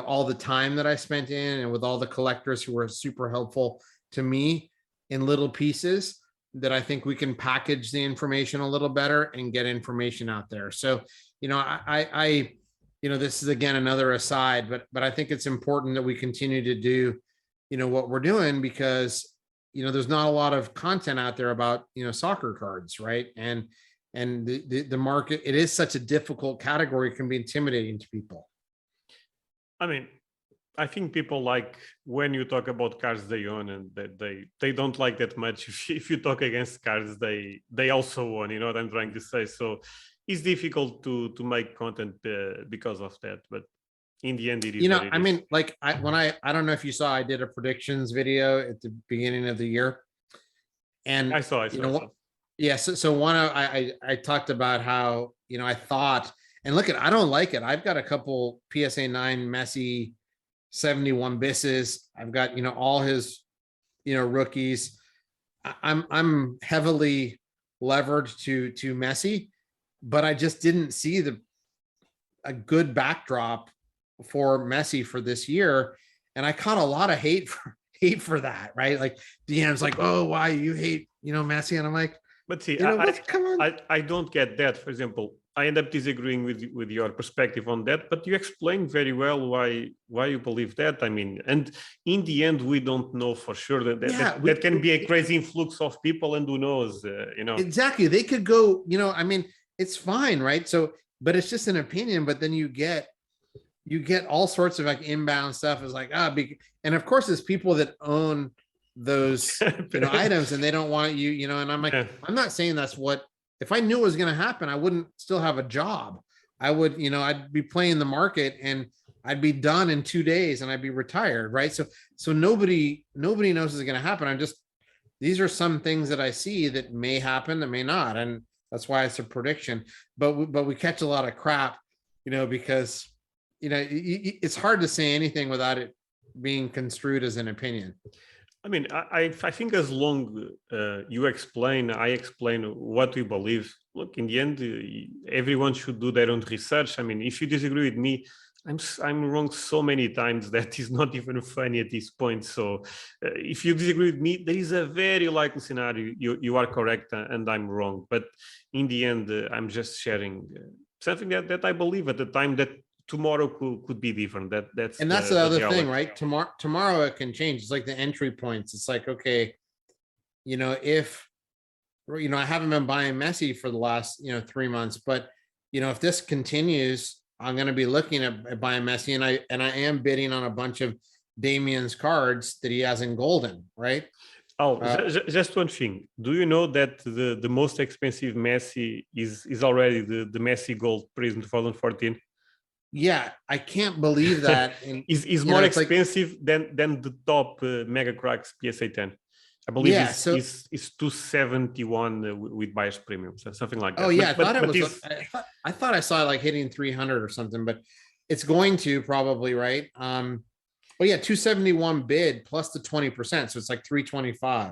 all the time that I spent in and with all the collectors who were super helpful to me in little pieces that I think we can package the information a little better and get information out there. So, I this is again another aside, but I think it's important that we continue to do, what we're doing because, there's not a lot of content out there about, soccer cards, right? And the market, it is such a difficult category, it can be intimidating to people. I mean, I think people like when you talk about cards they own and that they don't like that much. If you talk against cards they also own, you know what I'm trying to say? So it's difficult to make content because of that. But in the end, it is. I mean, like I don't know if you saw, I did a predictions video at the beginning of the year, and I saw. Yeah. So one, I talked about how I thought, and look I don't like it. I've got a couple PSA 9 Messi 71 Bisses. I've got all his rookies. I'm heavily leveraged to Messi, but I just didn't see a good backdrop for Messi for this year, and I caught a lot of hate for that, right? Like DMs like, oh, why you hate Messi, and I'm like, but see, come on. I don't get that. For example, I end up disagreeing with your perspective on that, but you explained very well why you believe that. I mean, and in the end, we don't know for sure that can be a crazy influx of people, and who knows, Exactly, they could go. I mean, it's fine, right? So, but it's just an opinion. But then you get all sorts of like inbound stuff. Is like and of course, it's people that own those items, and they don't want you, and I'm like, I'm not saying that's what. If I knew it was going to happen, I wouldn't still have a job. I would, I'd be playing the market and I'd be done in 2 days and I'd be retired. Right. So nobody knows it's going to happen. These are some things that I see that may happen, that may not. And that's why it's a prediction, but we catch a lot of crap, because, it's hard to say anything without it being construed as an opinion. I mean, I think as long I explain what we believe. Look, in the end, everyone should do their own research. I mean, if you disagree with me, I'm wrong so many times that is not even funny at this point. So if you disagree with me, there is a very likely scenario you are correct and I'm wrong. But in the end, I'm just sharing something that I believe at the time that tomorrow could be different. That's the other thing, right? Tomorrow it can change. It's like the entry points. It's like, okay, if I haven't been buying Messi for the last 3 months, but if this continues, I'm going to be looking at buying Messi, and I am bidding on a bunch of Damien's cards that he has in golden, right? Oh, just one thing. Do you know that the most expensive Messi is already the Messi Gold Prism 2014? Yeah, I can't believe that. Is more expensive than the top Mega Cracks PSA 10. I believe it's 271 with buyer's premium, so something like that. Oh yeah, I thought I saw it like hitting 300 or something, but it's going to probably, right? Oh yeah, 271 bid plus the 20%, so it's like 325.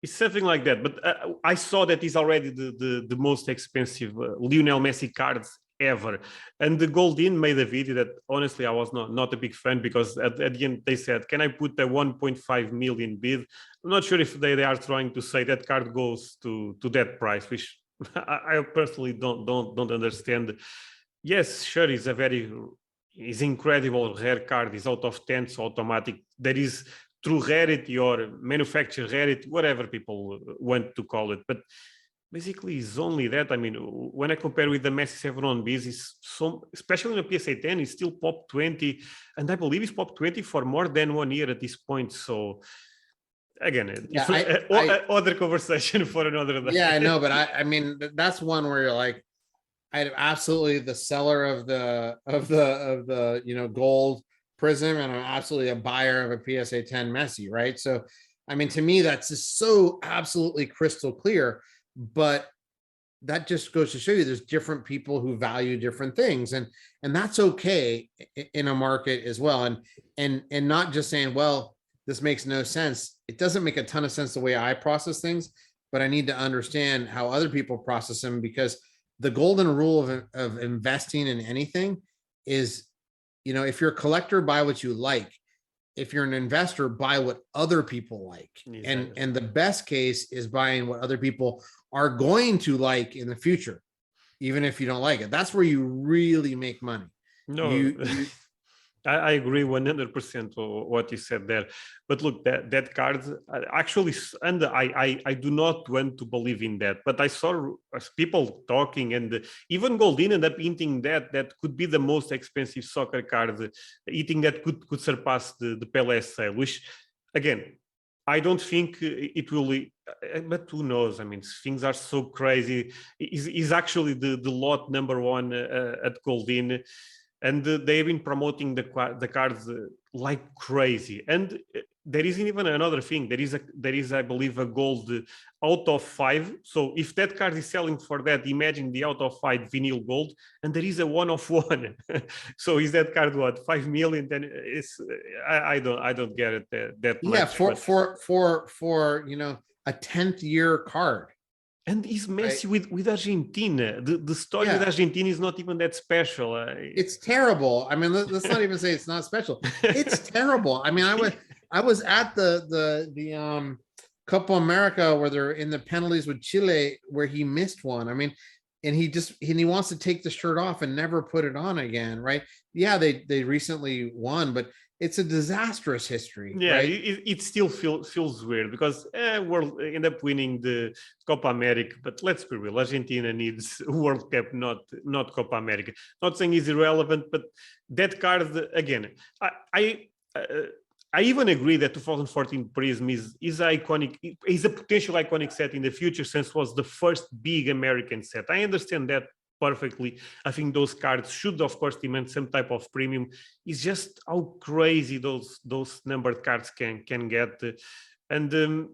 It's something like that, but I saw that is already the most expensive Lionel Messi cards ever. And the Goldin made a video that honestly I was not a big fan, because at the end they said, can I put a 1.5 million bid? I'm not sure if they are trying to say that card goes to that price, which I personally don't understand. Yes, sure, is incredible rare card is out of 10, so automatic. There is true rarity or manufactured rarity, whatever people want to call it. But basically, it's only that. I mean, when I compare with the Messi 7 on Bs, is so, especially in the PSA 10, it's still pop 20, and I believe it's pop 20 for more than 1 year at this point. So again, other conversation for another day. Yeah, I know, but I mean, that's one where you're like, I'm absolutely the seller of the gold prism, and I'm absolutely a buyer of a PSA 10 Messi, right? So, I mean, to me, that's just so absolutely crystal clear. But that just goes to show you there's different people who value different things, and that's okay in a market as well. And not just saying, well, this makes no sense. It doesn't make a ton of sense the way I process things, but I need to understand how other people process them, because the golden rule of investing in anything is, if you're a collector, buy what you like. If you're an investor, buy what other people like. Exactly. And the best case is buying what other people are going to like in the future, even if you don't like it. That's where you really make money. No, I agree 100% with what you said there. But look, that card actually, and I do not want to believe in that, but I saw people talking, and even Goldin ended up hinting that could be the most expensive soccer card, eating that could surpass the Pele sale, which, again, I don't think it will, but who knows? I mean, things are so crazy. Is actually the lot number one at Goldin. And they've been promoting the cards like crazy. And there isn't even another thing. There is, I believe, a gold out of 5. So if that card is selling for that, imagine the out of 5 vinyl gold, and there is a 1 of 1. So is that card what, 5 million? Then it's I don't get it that much. Yeah, for a 10th year card. And he's Messi with Argentina. The story with Argentina is not even that special. It's terrible. I mean, let's not even say it's not special. It's terrible. I mean, I was at the Copa America where they're in the penalties with Chile, where he missed one. I mean, and he wants to take the shirt off and never put it on again, right? Yeah, they recently won, but it's a disastrous history. Yeah, right? it still feels weird, because we'll end up winning the Copa America, but let's be real, Argentina needs World Cup, not Copa America. Not saying it's irrelevant, but that card, again, I even agree that 2014 Prism is iconic, is a potential iconic set in the future, since it was the first big American set. I understand that perfectly. I think those cards should, of course, demand some type of premium. It's just how crazy those numbered cards can get, and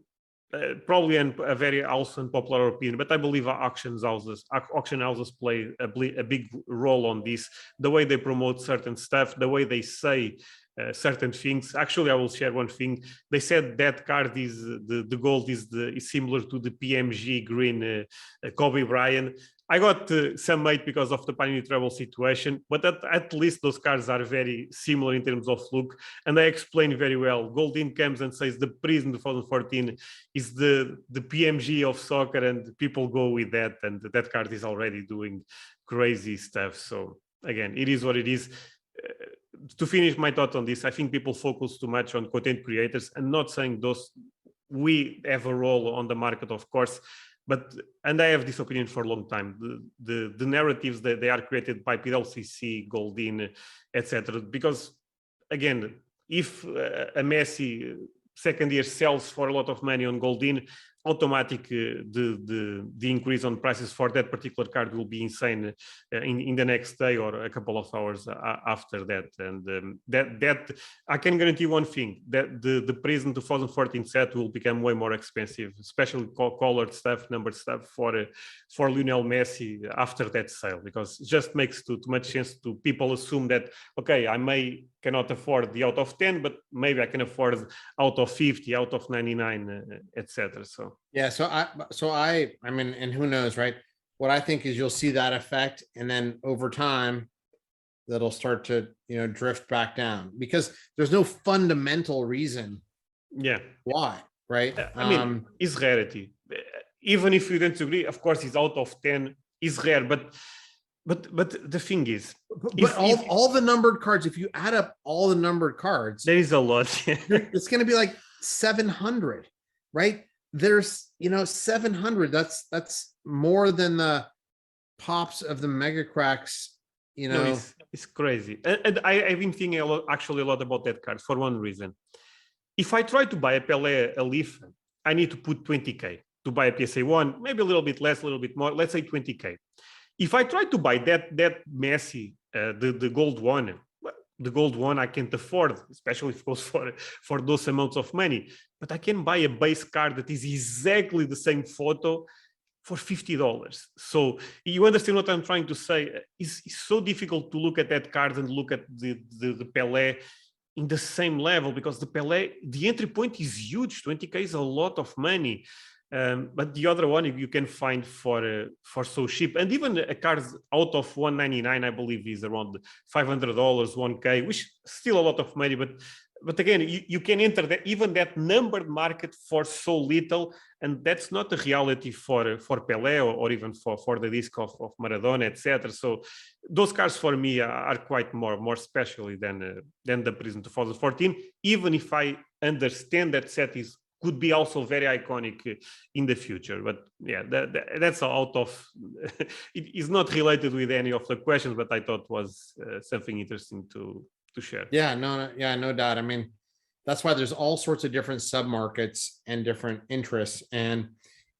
probably a very also unpopular opinion, but I believe auction houses play a big role on this. The way they promote certain stuff, the way they say certain things. Actually, I will share one thing. They said that card is the gold is similar to the PMG green Kobe Bryant. I got some hate because of the Pioneer Trouble situation, but at least those cards are very similar in terms of look, and I explain very well. Goldin comes and says the Prism 2014 is the PMG of soccer, and people go with that, and that card is already doing crazy stuff. So again, it is what it is. To finish my thought on this, I think people focus too much on content creators, and not saying those we have a role on the market, of course. But, and I have this opinion for a long time, the narratives that they are created by PWCC, Goldin, etc. Because again, if a Messi second year sells for a lot of money on Goldin, automatic the increase on prices for that particular card will be insane in the next day or a couple of hours after that. And that I can guarantee one thing, that the Prism 2014 set will become way more expensive, especially colored stuff, numbered stuff for Lionel Messi after that sale, because it just makes too much sense to people assume that, okay, I cannot afford the out of 10, but maybe I can afford out of 50, out of 99, etc. So yeah, so I mean, and who knows, right? What I think is you'll see that effect, and then over time that'll start to drift back down, because there's no fundamental reason why, right? I mean, it's rarity. Even if you don't agree, of course, it's out of 10 is rare, but But the thing is, but all the numbered cards, if you add up all the numbered cards, there is a lot. it's going to be like 700, right? There's 700. That's more than the pops of the mega cracks. No, it's crazy. And I've been thinking actually a lot about that card for one reason. If I try to buy a Pele, a Leaf, I need to put 20K to buy a PSA 1, maybe a little bit less, a little bit more, let's say 20K. If I try to buy that Messi, the gold one, the gold one I can't afford, especially if it goes for those amounts of money. But I can buy a base card that is exactly the same photo for $50. So you understand what I'm trying to say? It's so difficult to look at that card and look at the Pele in the same level, because the Pele, the entry point is huge. 20K is a lot of money. But the other one you can find for so cheap, and even a card out of 199, I believe, is around $500, 1K, which is still a lot of money. But again, you can enter even that numbered market for so little, and that's not the reality for Pele or even for the disc of Maradona, etc. So those cards for me are quite more special than the Prism 2014, even if I understand that set could be also very iconic in the future. But yeah, that's out of it is not related with any of the questions, but I thought was something interesting to share. Yeah, no doubt. I mean, that's why there's all sorts of different submarkets and different interests. And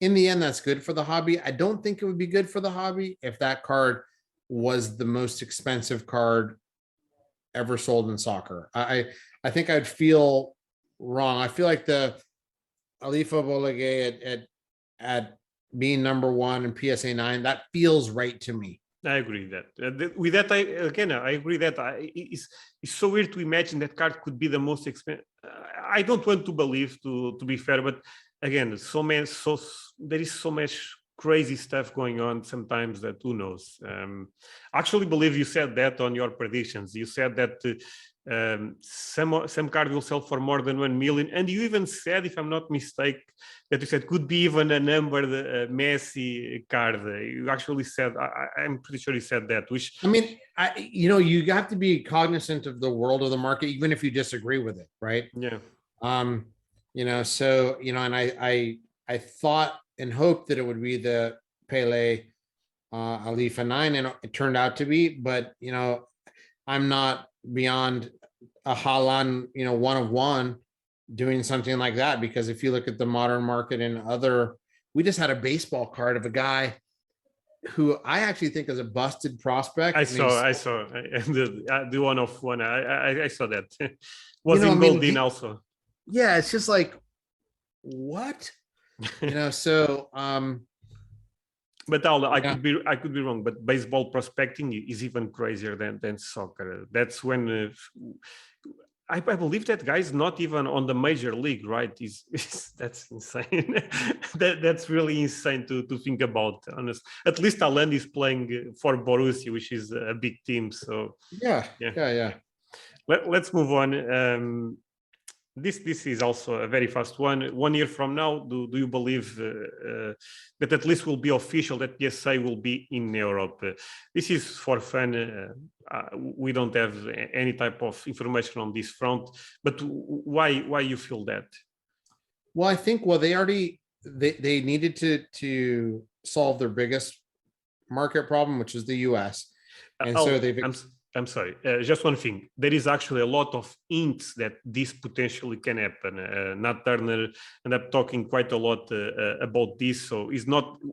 in the end, that's good for the hobby. I don't think it would be good for the hobby if that card was the most expensive card ever sold in soccer. I think I'd feel wrong. I feel like the Alifa Bologue at being #1 in PSA 9, that feels right to me. I agree that. With that, I agree that it's so weird to imagine that card could be the most expensive. I don't want to believe, to be fair, but again, there is so much crazy stuff going on sometimes that who knows. Actually, believe you said that on your predictions. You said that some card will sell for more than 1 million, and you even said, if I'm not mistaken, that you said could be even a numbered Messi card. You actually said, I'm pretty sure you said that, which I mean, you have to be cognizant of the world of the market, even if you disagree with it, right? Yeah. So and I thought and hoped that it would be the Pele Alifa 9, and it turned out to be, but I'm not beyond a Haaland, 1 of 1 doing something like that, because if you look at the modern market and we just had a baseball card of a guy who I actually think is a busted prospect. I saw the 1 of 1. I saw that. Was in Goldin also. Yeah, it's just like, what? So but I could be wrong, but baseball prospecting is even crazier than soccer. That's when I believe that guy is not even on the major league, right? That's insane. That's really insane to think about. Honest, at least Haaland is playing for Borussia, which is a big team. So yeah. Let's move on. This is also a very fast one. 1 year from now, do you believe that at least will be official that PSA will be in Europe? This is for fun. We don't have any type of information on this front, but why you feel that? Well, I think they needed to solve their biggest market problem, which is the US, and so I'm sorry, just one thing. There is actually a lot of hints that this potentially can happen. Nat Turner ended up talking quite a lot about this. So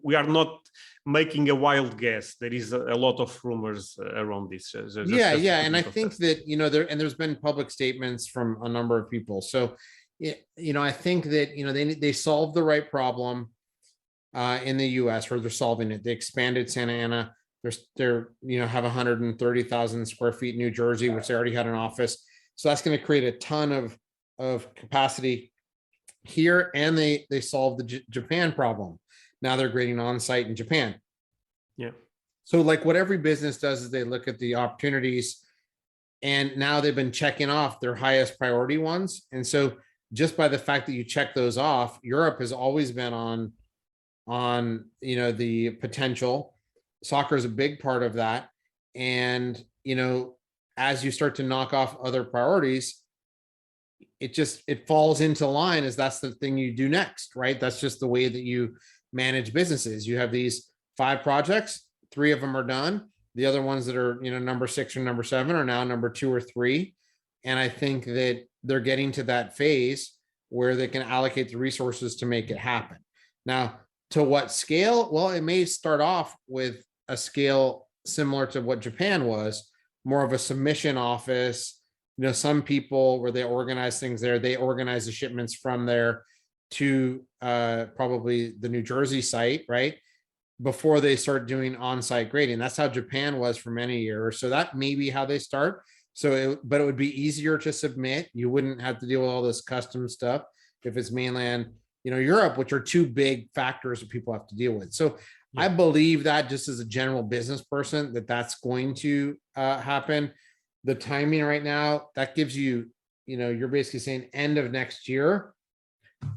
we are not making a wild guess. There is a lot of rumors around this. And I think that, there's been public statements from a number of people. So, I think that, they solved the right problem in the US, where they're solving it. They expanded Santa Ana. They're have 130,000 square feet in New Jersey, which they already had an office. So that's going to create a ton of capacity here. And they solved the Japan problem. Now they're grading on site in Japan. Yeah. So like what every business does is they look at the opportunities, and now they've been checking off their highest priority ones. And so just by the fact that you check those off, Europe has always been on the potential. soccer is a big part of that. And, as you start to knock off other priorities, it falls into line as that's the thing you do next, right? That's just the way that you manage businesses. You have these 5 projects, 3 of them are done. The other ones that are, number 6 or number 7 are now number 2 or 3. And I think that they're getting to that phase where they can allocate the resources to make it happen. Now, to what scale? Well, it may start off with a scale similar to what Japan was, more of a submission office. Some people where they organize things there, they organize the shipments from there to probably the New Jersey site, right? Before they start doing on-site grading. That's how Japan was for many years. So that may be how they start. But it would be easier to submit. You wouldn't have to deal with all this custom stuff if it's mainland, Europe, which are 2 big factors that people have to deal with. So yeah. I believe that just as a general business person, that's going to happen. The timing right now, that gives you, you're basically saying end of next year.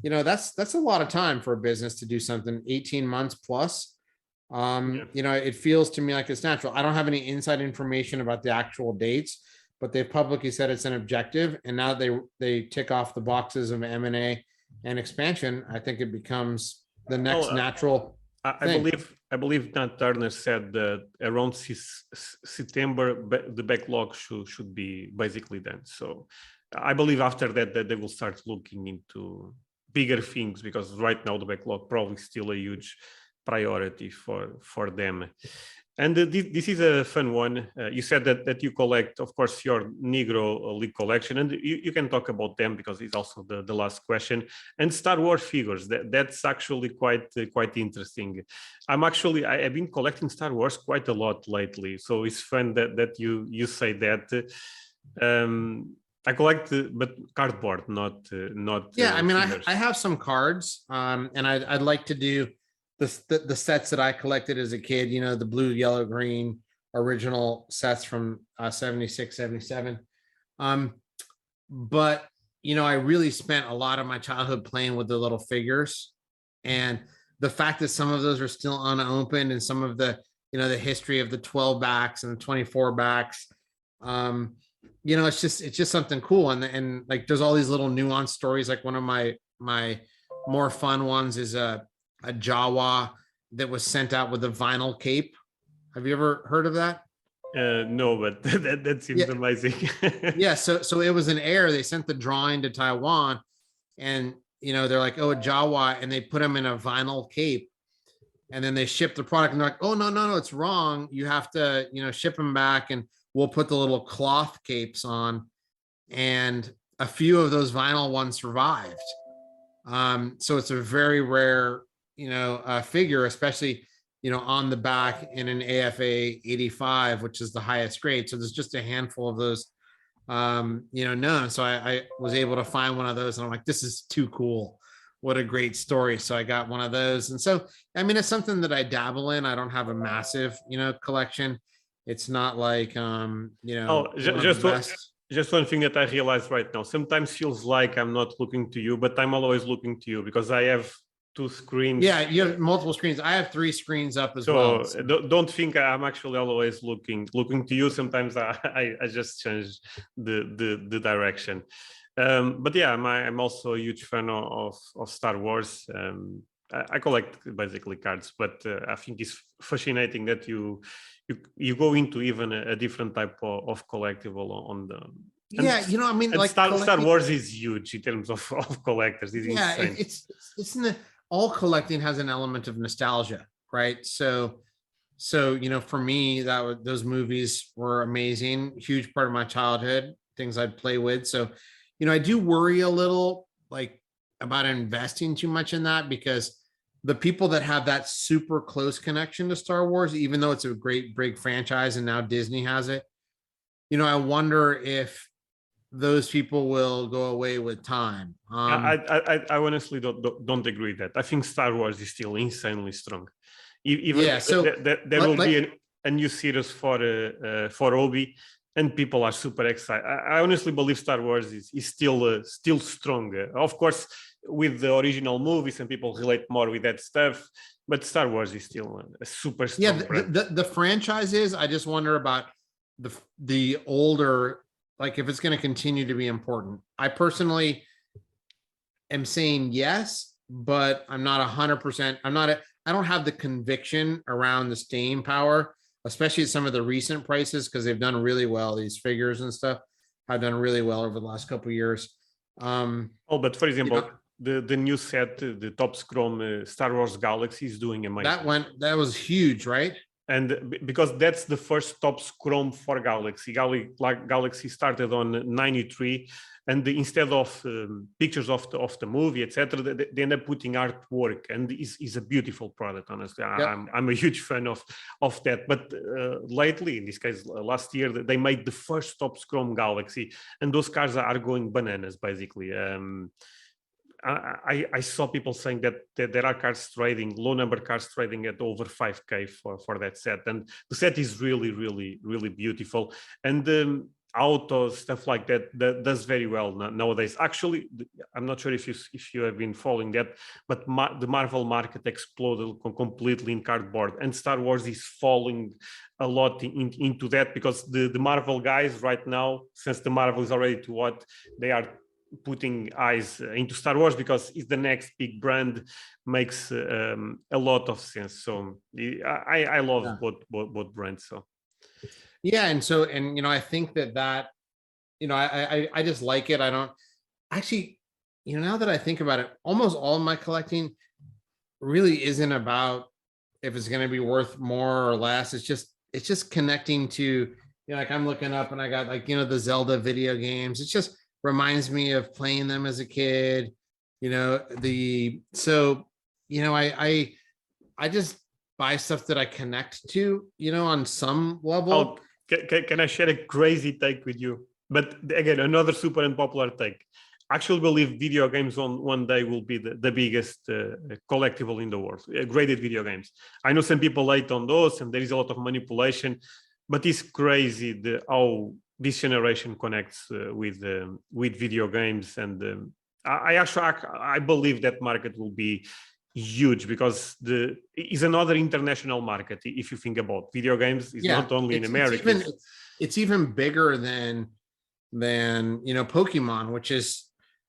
That's a lot of time for a business to do something, 18 months plus. It feels to me like it's natural. I don't have any inside information about the actual dates, but they've publicly said it's an objective. And now they tick off the boxes of M&A and expansion. I think it becomes the next natural thing. I believe Nat Turner said that around September, the backlog should be basically done. So I believe after that they will start looking into bigger things, because right now the backlog probably still a huge priority for them. And this is a fun one. You said that you collect, of course, your Negro League collection, and you can talk about them because it's also the last question. And Star Wars figures, that's actually quite interesting. I've been collecting Star Wars quite a lot lately, so it's fun that you say that. I collect, but cardboard, not. Yeah, I mean, I have some cards, and I'd like to do the sets that I collected as a kid, the blue, yellow, green original sets from 76, 77. But, I really spent a lot of my childhood playing with the little figures, and the fact that some of those are still unopened, and some of the, the history of the 12 backs and the 24 backs, it's just something cool. And like, there's all these little nuanced stories. Like one of my more fun ones is a Jawa that was sent out with a vinyl cape. Have you ever heard of that? No, but that seems amazing. Yeah. So it was an heir. They sent the drawing to Taiwan, and, they're like, oh, a Jawa, and they put them in a vinyl cape, and then they ship the product, and they're like, oh, no, it's wrong. You have to, ship them back, and we'll put the little cloth capes on. And a few of those vinyl ones survived. So it's a very rare, figure, especially, on the back in an AFA 85, which is the highest grade. So there's just a handful of those, known. So I was able to find one of those, and I'm like, this is too cool. What a great story. So I got one of those. And so, I mean, it's something that I dabble in. I don't have a massive, collection. It's not like, just one thing that I realized right now. Sometimes feels like I'm not looking to you, but I'm always looking to you because I have 2 screens. Yeah, you have multiple screens. I have 3 screens up as well. So don't think I'm actually always looking to you. Sometimes I just change the direction. But yeah, I'm also a huge fan of Star Wars. I collect basically cards, but I think it's fascinating that you go into even a different type of collectible on the. Like Star Wars is huge in terms of collectors. It's insane. It's all collecting has an element of nostalgia, right? So for me, those movies were amazing, huge part of my childhood, things I'd play with. So, I do worry a little like about investing too much in that, because the people that have that super close connection to Star Wars, even though it's a great big franchise and now Disney has it, I wonder if those people will go away with time. I honestly don't agree with that. I think Star Wars is still insanely strong. There will be a new series for Obi, and people are super excited. I honestly believe Star Wars is still strong. Of course, with the original movies, and people relate more with that stuff. But Star Wars is still a super strong brand. The franchises, I just wonder about the older, like if it's going to continue to be important. I personally am saying yes, but I'm not 100%. I don't have the conviction around the staying power, especially some of the recent prices, because they've done really well. These figures and stuff have done really well over the last couple of years. But for example, the new set, the Top Scrum Star Wars Galaxy is doing amazing. That was huge, right? And because that's the first Top Scrum for Galaxy. Galaxy started on 93, and instead of pictures of the movie, etc., they end up putting artwork, and is a beautiful product. Honestly, I'm a huge fan of that. But lately, in this case, last year, they made the first Top Scrum Galaxy, and those cars are going bananas, basically. I saw people saying that there are cars trading, low number cars trading at over 5K for that set, and the set is really, really, really beautiful. And autos, stuff like that does very well nowadays. Actually, I'm not sure if you have been following that, but the Marvel market exploded completely in cardboard, and Star Wars is falling a lot into that, because the Marvel guys right now, since the Marvel is already to what they are putting eyes into Star Wars, because it's the next big brand, makes a lot of sense. So I love both brands. So and I think that I just like it. I don't actually, now that I think about it, almost all of my collecting really isn't about if it's going to be worth more or less. It's just connecting to, like I'm looking up and I got the Zelda video games. It's just reminds me of playing them as a kid, I just buy stuff that I connect to, on some level. Can I share a crazy take with you? But again, another super unpopular take. I actually believe video games one day will be the biggest collectible in the world, graded video games. I know some people hate on those, and there is a lot of manipulation, but it's crazy how this generation connects with video games. And I believe that market will be huge, because it's another international market. If you think about video games, it's not only in America. It's even bigger than Pokemon, which is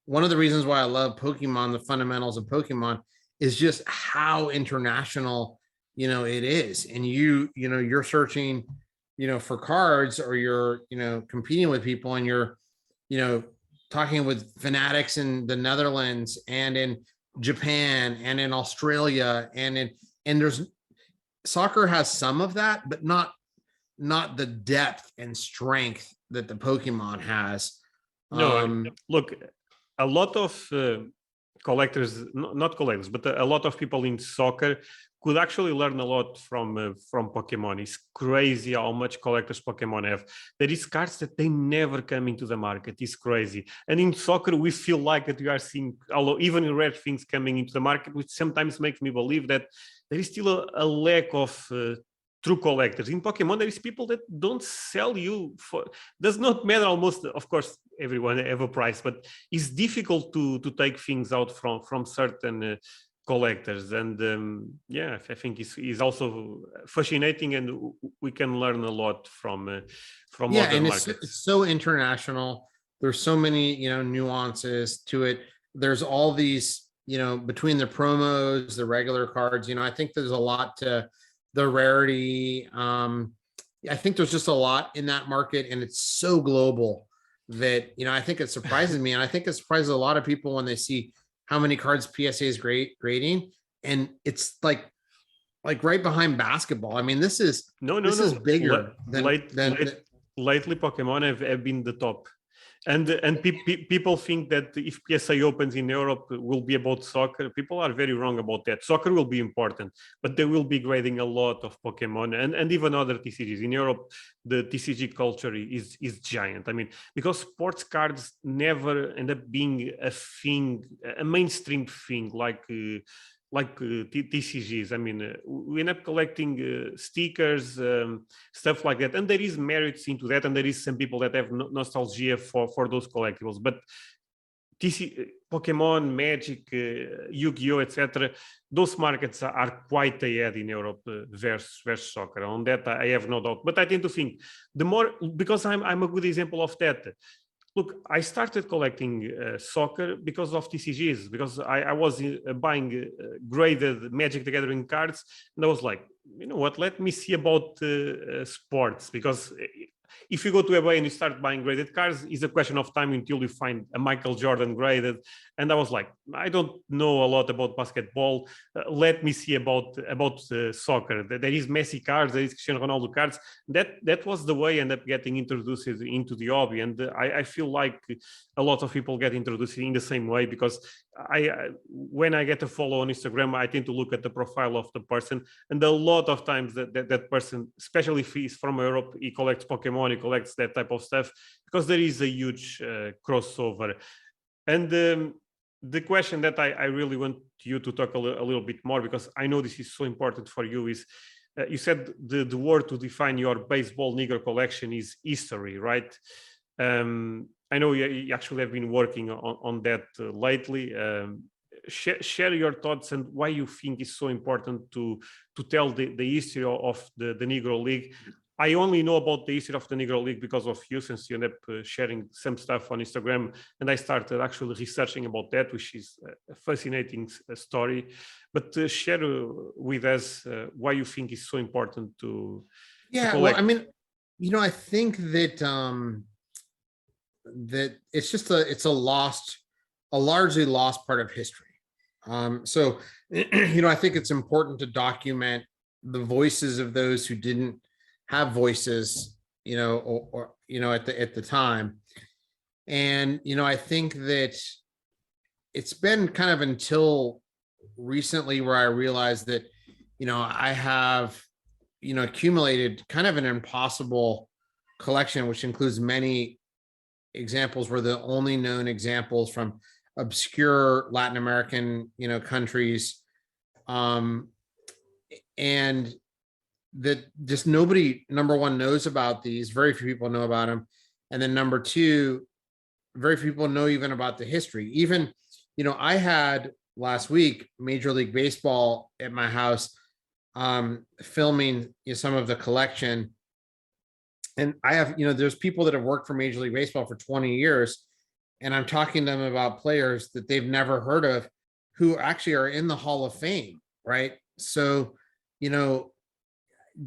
one of the reasons why I love Pokemon. The fundamentals of Pokemon is just how international it is, and you're searching for cards, or you're competing with people, and you're talking with fanatics in the Netherlands and in Japan and in Australia, and there's soccer has some of that, but not the depth and strength that the Pokemon has. Look, a lot of collectors, not collectors, but a lot of people in soccer could actually learn a lot from Pokemon. It's crazy how much collectors Pokemon have. There is cards that they never come into the market. It's crazy. And in soccer, we feel like that we are seeing even rare things coming into the market, which sometimes makes me believe that there is still a lack of true collectors. In Pokemon, there is people that don't sell you for, does not matter almost, of course, everyone have a price, but it's difficult to take things out from certain collectors. And I think it's also fascinating, and we can learn a lot from other markets. It's so international. There's so many nuances to it. There's all these between the promos, the regular cards. I think there's a lot to the rarity. I think there's just a lot in that market, and it's so global that I think it surprises me, and I think it surprises a lot of people when they see how many cards PSA is grading, and it's like right behind basketball. I mean, this is bigger than lately Pokemon have been the top. And people think that if PSA opens in Europe will be about soccer. People are very wrong about that. Soccer will be important, but they will be grading a lot of Pokemon and even other TCGs. In Europe, the TCG culture is giant. I mean, because sports cards never end up being a thing, a mainstream thing like TCGs. I mean, we end up collecting stickers, stuff like that, and there is merits into that, and there is some people that have nostalgia for those collectibles. But Pokemon, Magic, Yu-Gi-Oh, etc. Those markets are quite ahead in Europe versus soccer. On that, I have no doubt. But I tend to think the more, because I'm a good example of that. Look, I started collecting soccer because of TCGs, because I was buying graded Magic the Gathering cards, and I was like, you know what, let me see about sports, because if you go to eBay and you start buying graded cards, it's a question of time until you find a Michael Jordan graded. And I was like, I don't know a lot about basketball. Let me see about soccer. There is Messi cards, there is Cristiano Ronaldo cards. That was the way I ended up getting introduced into the hobby. And I feel like a lot of people get introduced in the same way, because when I get a follow on Instagram, I tend to look at the profile of the person, and a lot of times that person, especially if he's from Europe, he collects Pokemon, he collects that type of stuff, because there is a huge crossover. And the question that I really want you to talk a little bit more, because I know this is so important for you, is you said the word to define your baseball Negro collection is history, right? I know you actually have been working on that lately. Share your thoughts and why you think it's so important to tell the history of the Negro League. I only know about the history of the Negro League because of you, since you end up sharing some stuff on Instagram, and I started actually researching about that, which is a fascinating story. But share with us why you think it's so important to Yeah, well, collect. I mean, you know, I think that that it's just a largely lost part of history. So, you know, I think it's important to document the voices of those who didn't have voices, you know, or you know, at the time. And, you know, I think that it's been kind of until recently where I realized that, you know, I have, you know, accumulated kind of an impossible collection, which includes many examples were the only known examples from obscure Latin American, you know, countries. And that just nobody, number one, knows about these. Very few people know about them. And then number two, very few people know even about the history. Even, you know, I had last week Major League Baseball at my house, filming, you know, some of the collection. And I have, you know, there's people that have worked for Major League Baseball for 20 years, and I'm talking to them about players that they've never heard of who actually are in the Hall of Fame, right? So, you know,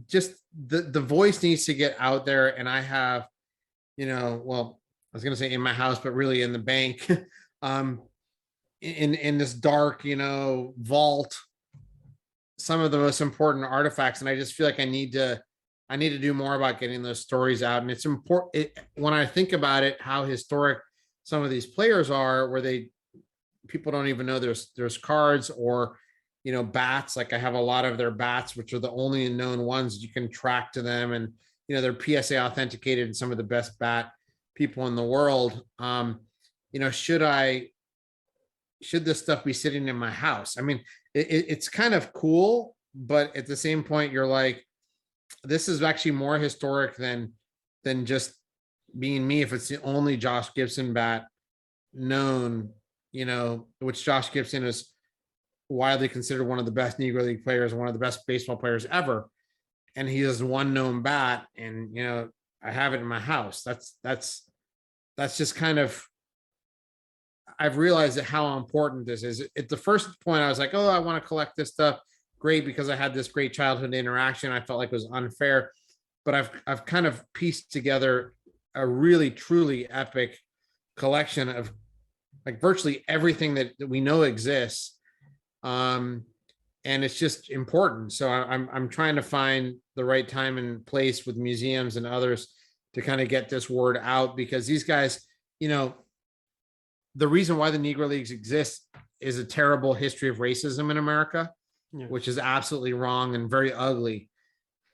just the voice needs to get out there. And I have, you know, well, I was going to say in my house, but really in the bank, in this dark, you know, vault, some of the most important artifacts. And I just feel like I need to do more about getting those stories out. And it's important when I think about it, how historic some of these players are, where people don't even know there's cards or, you know, bats. Like I have a lot of their bats, which are the only known ones you can track to them. And, you know, they're PSA authenticated and some of the best bat people in the world. You know, should this stuff be sitting in my house? I mean, it's kind of cool, but at the same point, you're like, this is actually more historic than just being me. If it's the only Josh Gibson bat known, you know, which Josh Gibson is widely considered one of the best Negro League players, one of the best baseball players ever, and he has one known bat, and you know, I have it in my house. That's just kind of, I've realized that how important this is. At the first point, I was like, oh, I want to collect this stuff. Great, because I had this great childhood interaction. I felt like it was unfair, but I've kind of pieced together a really truly epic collection of like virtually everything that we know exists. And it's just important. So I'm trying to find the right time and place with museums and others to kind of get this word out, because these guys, you know, the reason why the Negro Leagues exist is a terrible history of racism in America, which is absolutely wrong and very ugly.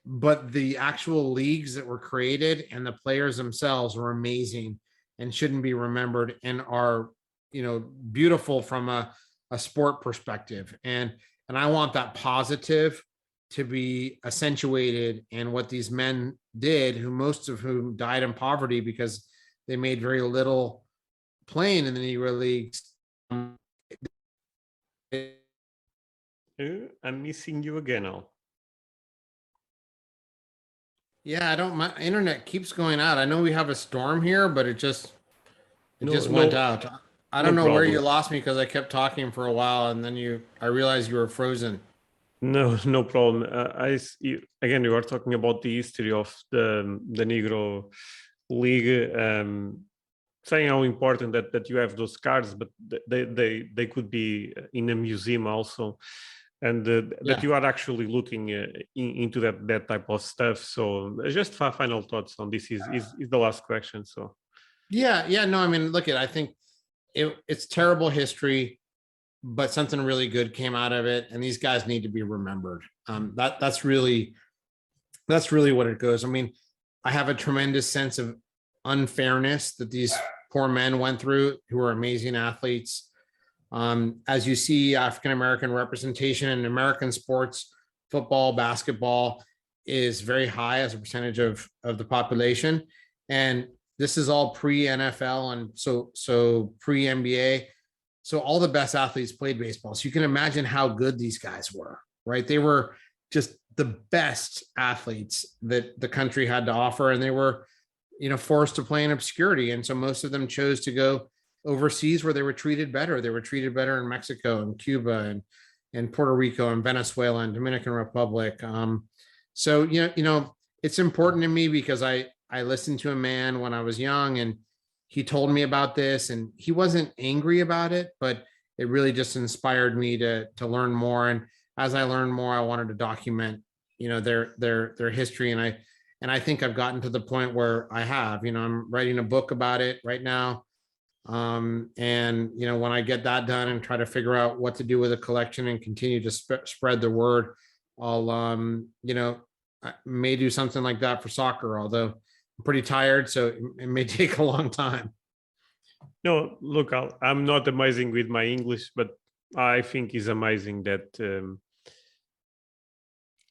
But the actual leagues that were created and the players themselves were amazing and shouldn't be remembered, and are, you know, beautiful from a sport perspective. And I want that positive to be accentuated. And what these men did, who most of whom died in poverty because they made very little playing in the Negro Leagues, I'm missing you again, Al. Yeah, I don't. My internet keeps going out. I know we have a storm here, but it just No, went no, out. I no don't know where you problem. lost me because I kept talking for a while, and then I realized you were frozen. No, no problem. Again, you are talking about the history of the Negro League, saying how important that you have those cards, but they could be in a museum also, and that Yeah. you are actually looking into that type of stuff. So just final thoughts on this is the last question. So Yeah. No, I mean, look I think it's terrible history, but something really good came out of it, and these guys need to be remembered. That's really what it goes. I mean, I have a tremendous sense of unfairness that these poor men went through, who are amazing athletes. As you see, African American representation in American sports, football, basketball, is very high as a percentage of the population, and this is all pre NFL and so pre NBA. So all the best athletes played baseball. So you can imagine how good these guys were, right? They were just the best athletes that the country had to offer, and they were, forced to play in obscurity. And so most of them chose to go overseas where they were treated better. They were treated better in Mexico and Cuba and Puerto Rico and Venezuela and Dominican Republic. So it's important to me because I listened to a man when I was young, and he told me about this, and he wasn't angry about it, but it really just inspired me to learn more. And as I learned more, I wanted to document, their history. And I think I've gotten to the point where I have, I'm writing a book about it right now. And when I get that done and try to figure out what to do with the collection and continue to spread the word, I'll I may do something like that for soccer, although I'm pretty tired, so it may take a long time. no, look, I'm not amazing with my English, but I think it's amazing that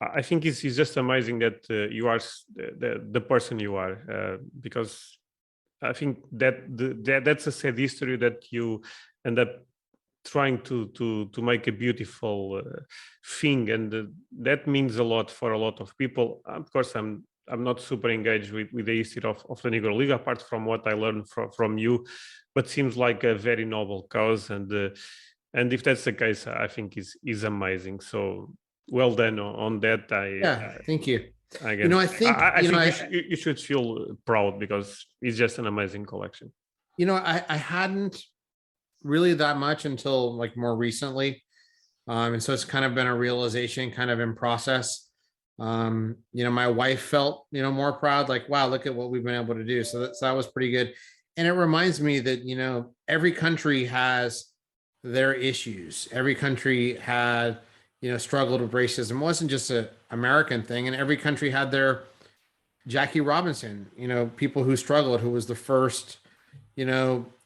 I think it's just amazing that you are the person you are, because I think that's a sad history that you end up trying to make a beautiful thing, and that means a lot for a lot of people. Of course, I'm not super engaged with the history of the Negro League, apart from what I learned from you, but seems like a very noble cause, and if that's the case, I think is amazing. So well done on that. Yeah, thank you. Again, I think I think you should feel proud because it's just an amazing collection. I hadn't really that much until like more recently. And so it's kind of been a realization kind of in process. My wife felt, more proud, like, wow, look at what we've been able to do. So that was pretty good. And it reminds me that, every country has their issues. Every country had, struggled with racism. It wasn't just an American thing. And every country had their Jackie Robinson, people who struggled, who was the first,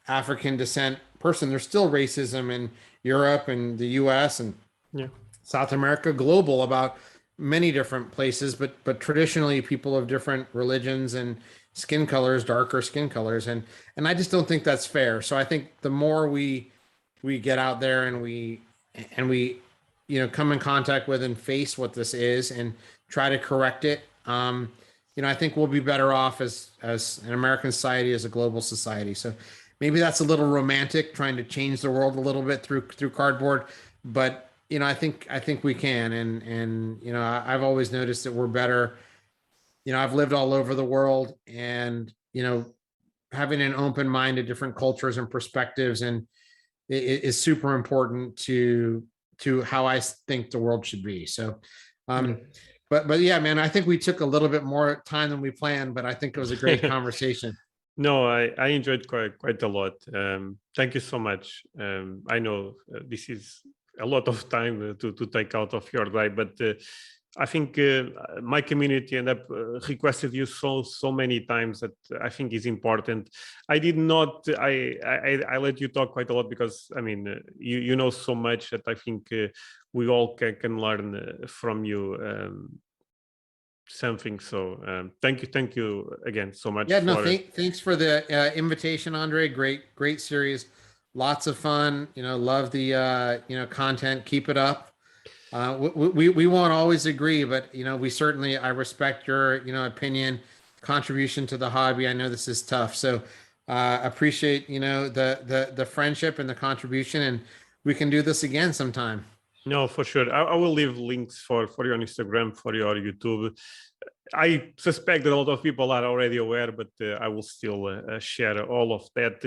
African descent person. There's still racism in Europe and the US and Yeah. South America, global, about many different places, but traditionally people of different religions and skin colors, darker skin colors, and I just don't think that's fair. So I think the more we get out there and we come in contact with and face what this is and try to correct it, I think we'll be better off as an American society, as a global society. So maybe that's a little romantic, trying to change the world a little bit through cardboard, but I think we can. And I've always noticed that we're better. I've lived all over the world, and having an open mind to different cultures and perspectives and is super important to how I think the world should be. So but yeah, man, I think we took a little bit more time than we planned, but I think it was a great conversation. No, I enjoyed quite a lot. Thank you so much. I know this is a lot of time to take out of your day, but I think my community ended up requested you so many times that I think is important. I did not. I let you talk quite a lot because I mean you know so much that I think we all can learn from you. Something. So thank you again so much Yeah, no, for thanks for the invitation, Andre. Great series. Lots of fun. Love the content. Keep it up. We won't always agree, but we certainly, I respect your opinion, contribution to the hobby. I know this is tough, so appreciate the friendship and the contribution, and we can do this again sometime. No, for sure. I will leave links for your Instagram, for your YouTube. I suspect that a lot of people are already aware, but I will still share all of that.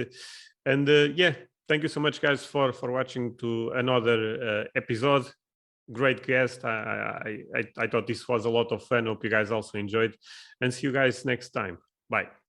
And yeah, thank you so much, guys, for watching to another episode. Great guest. I thought this was a lot of fun. Hope you guys also enjoyed, and see you guys next time. Bye.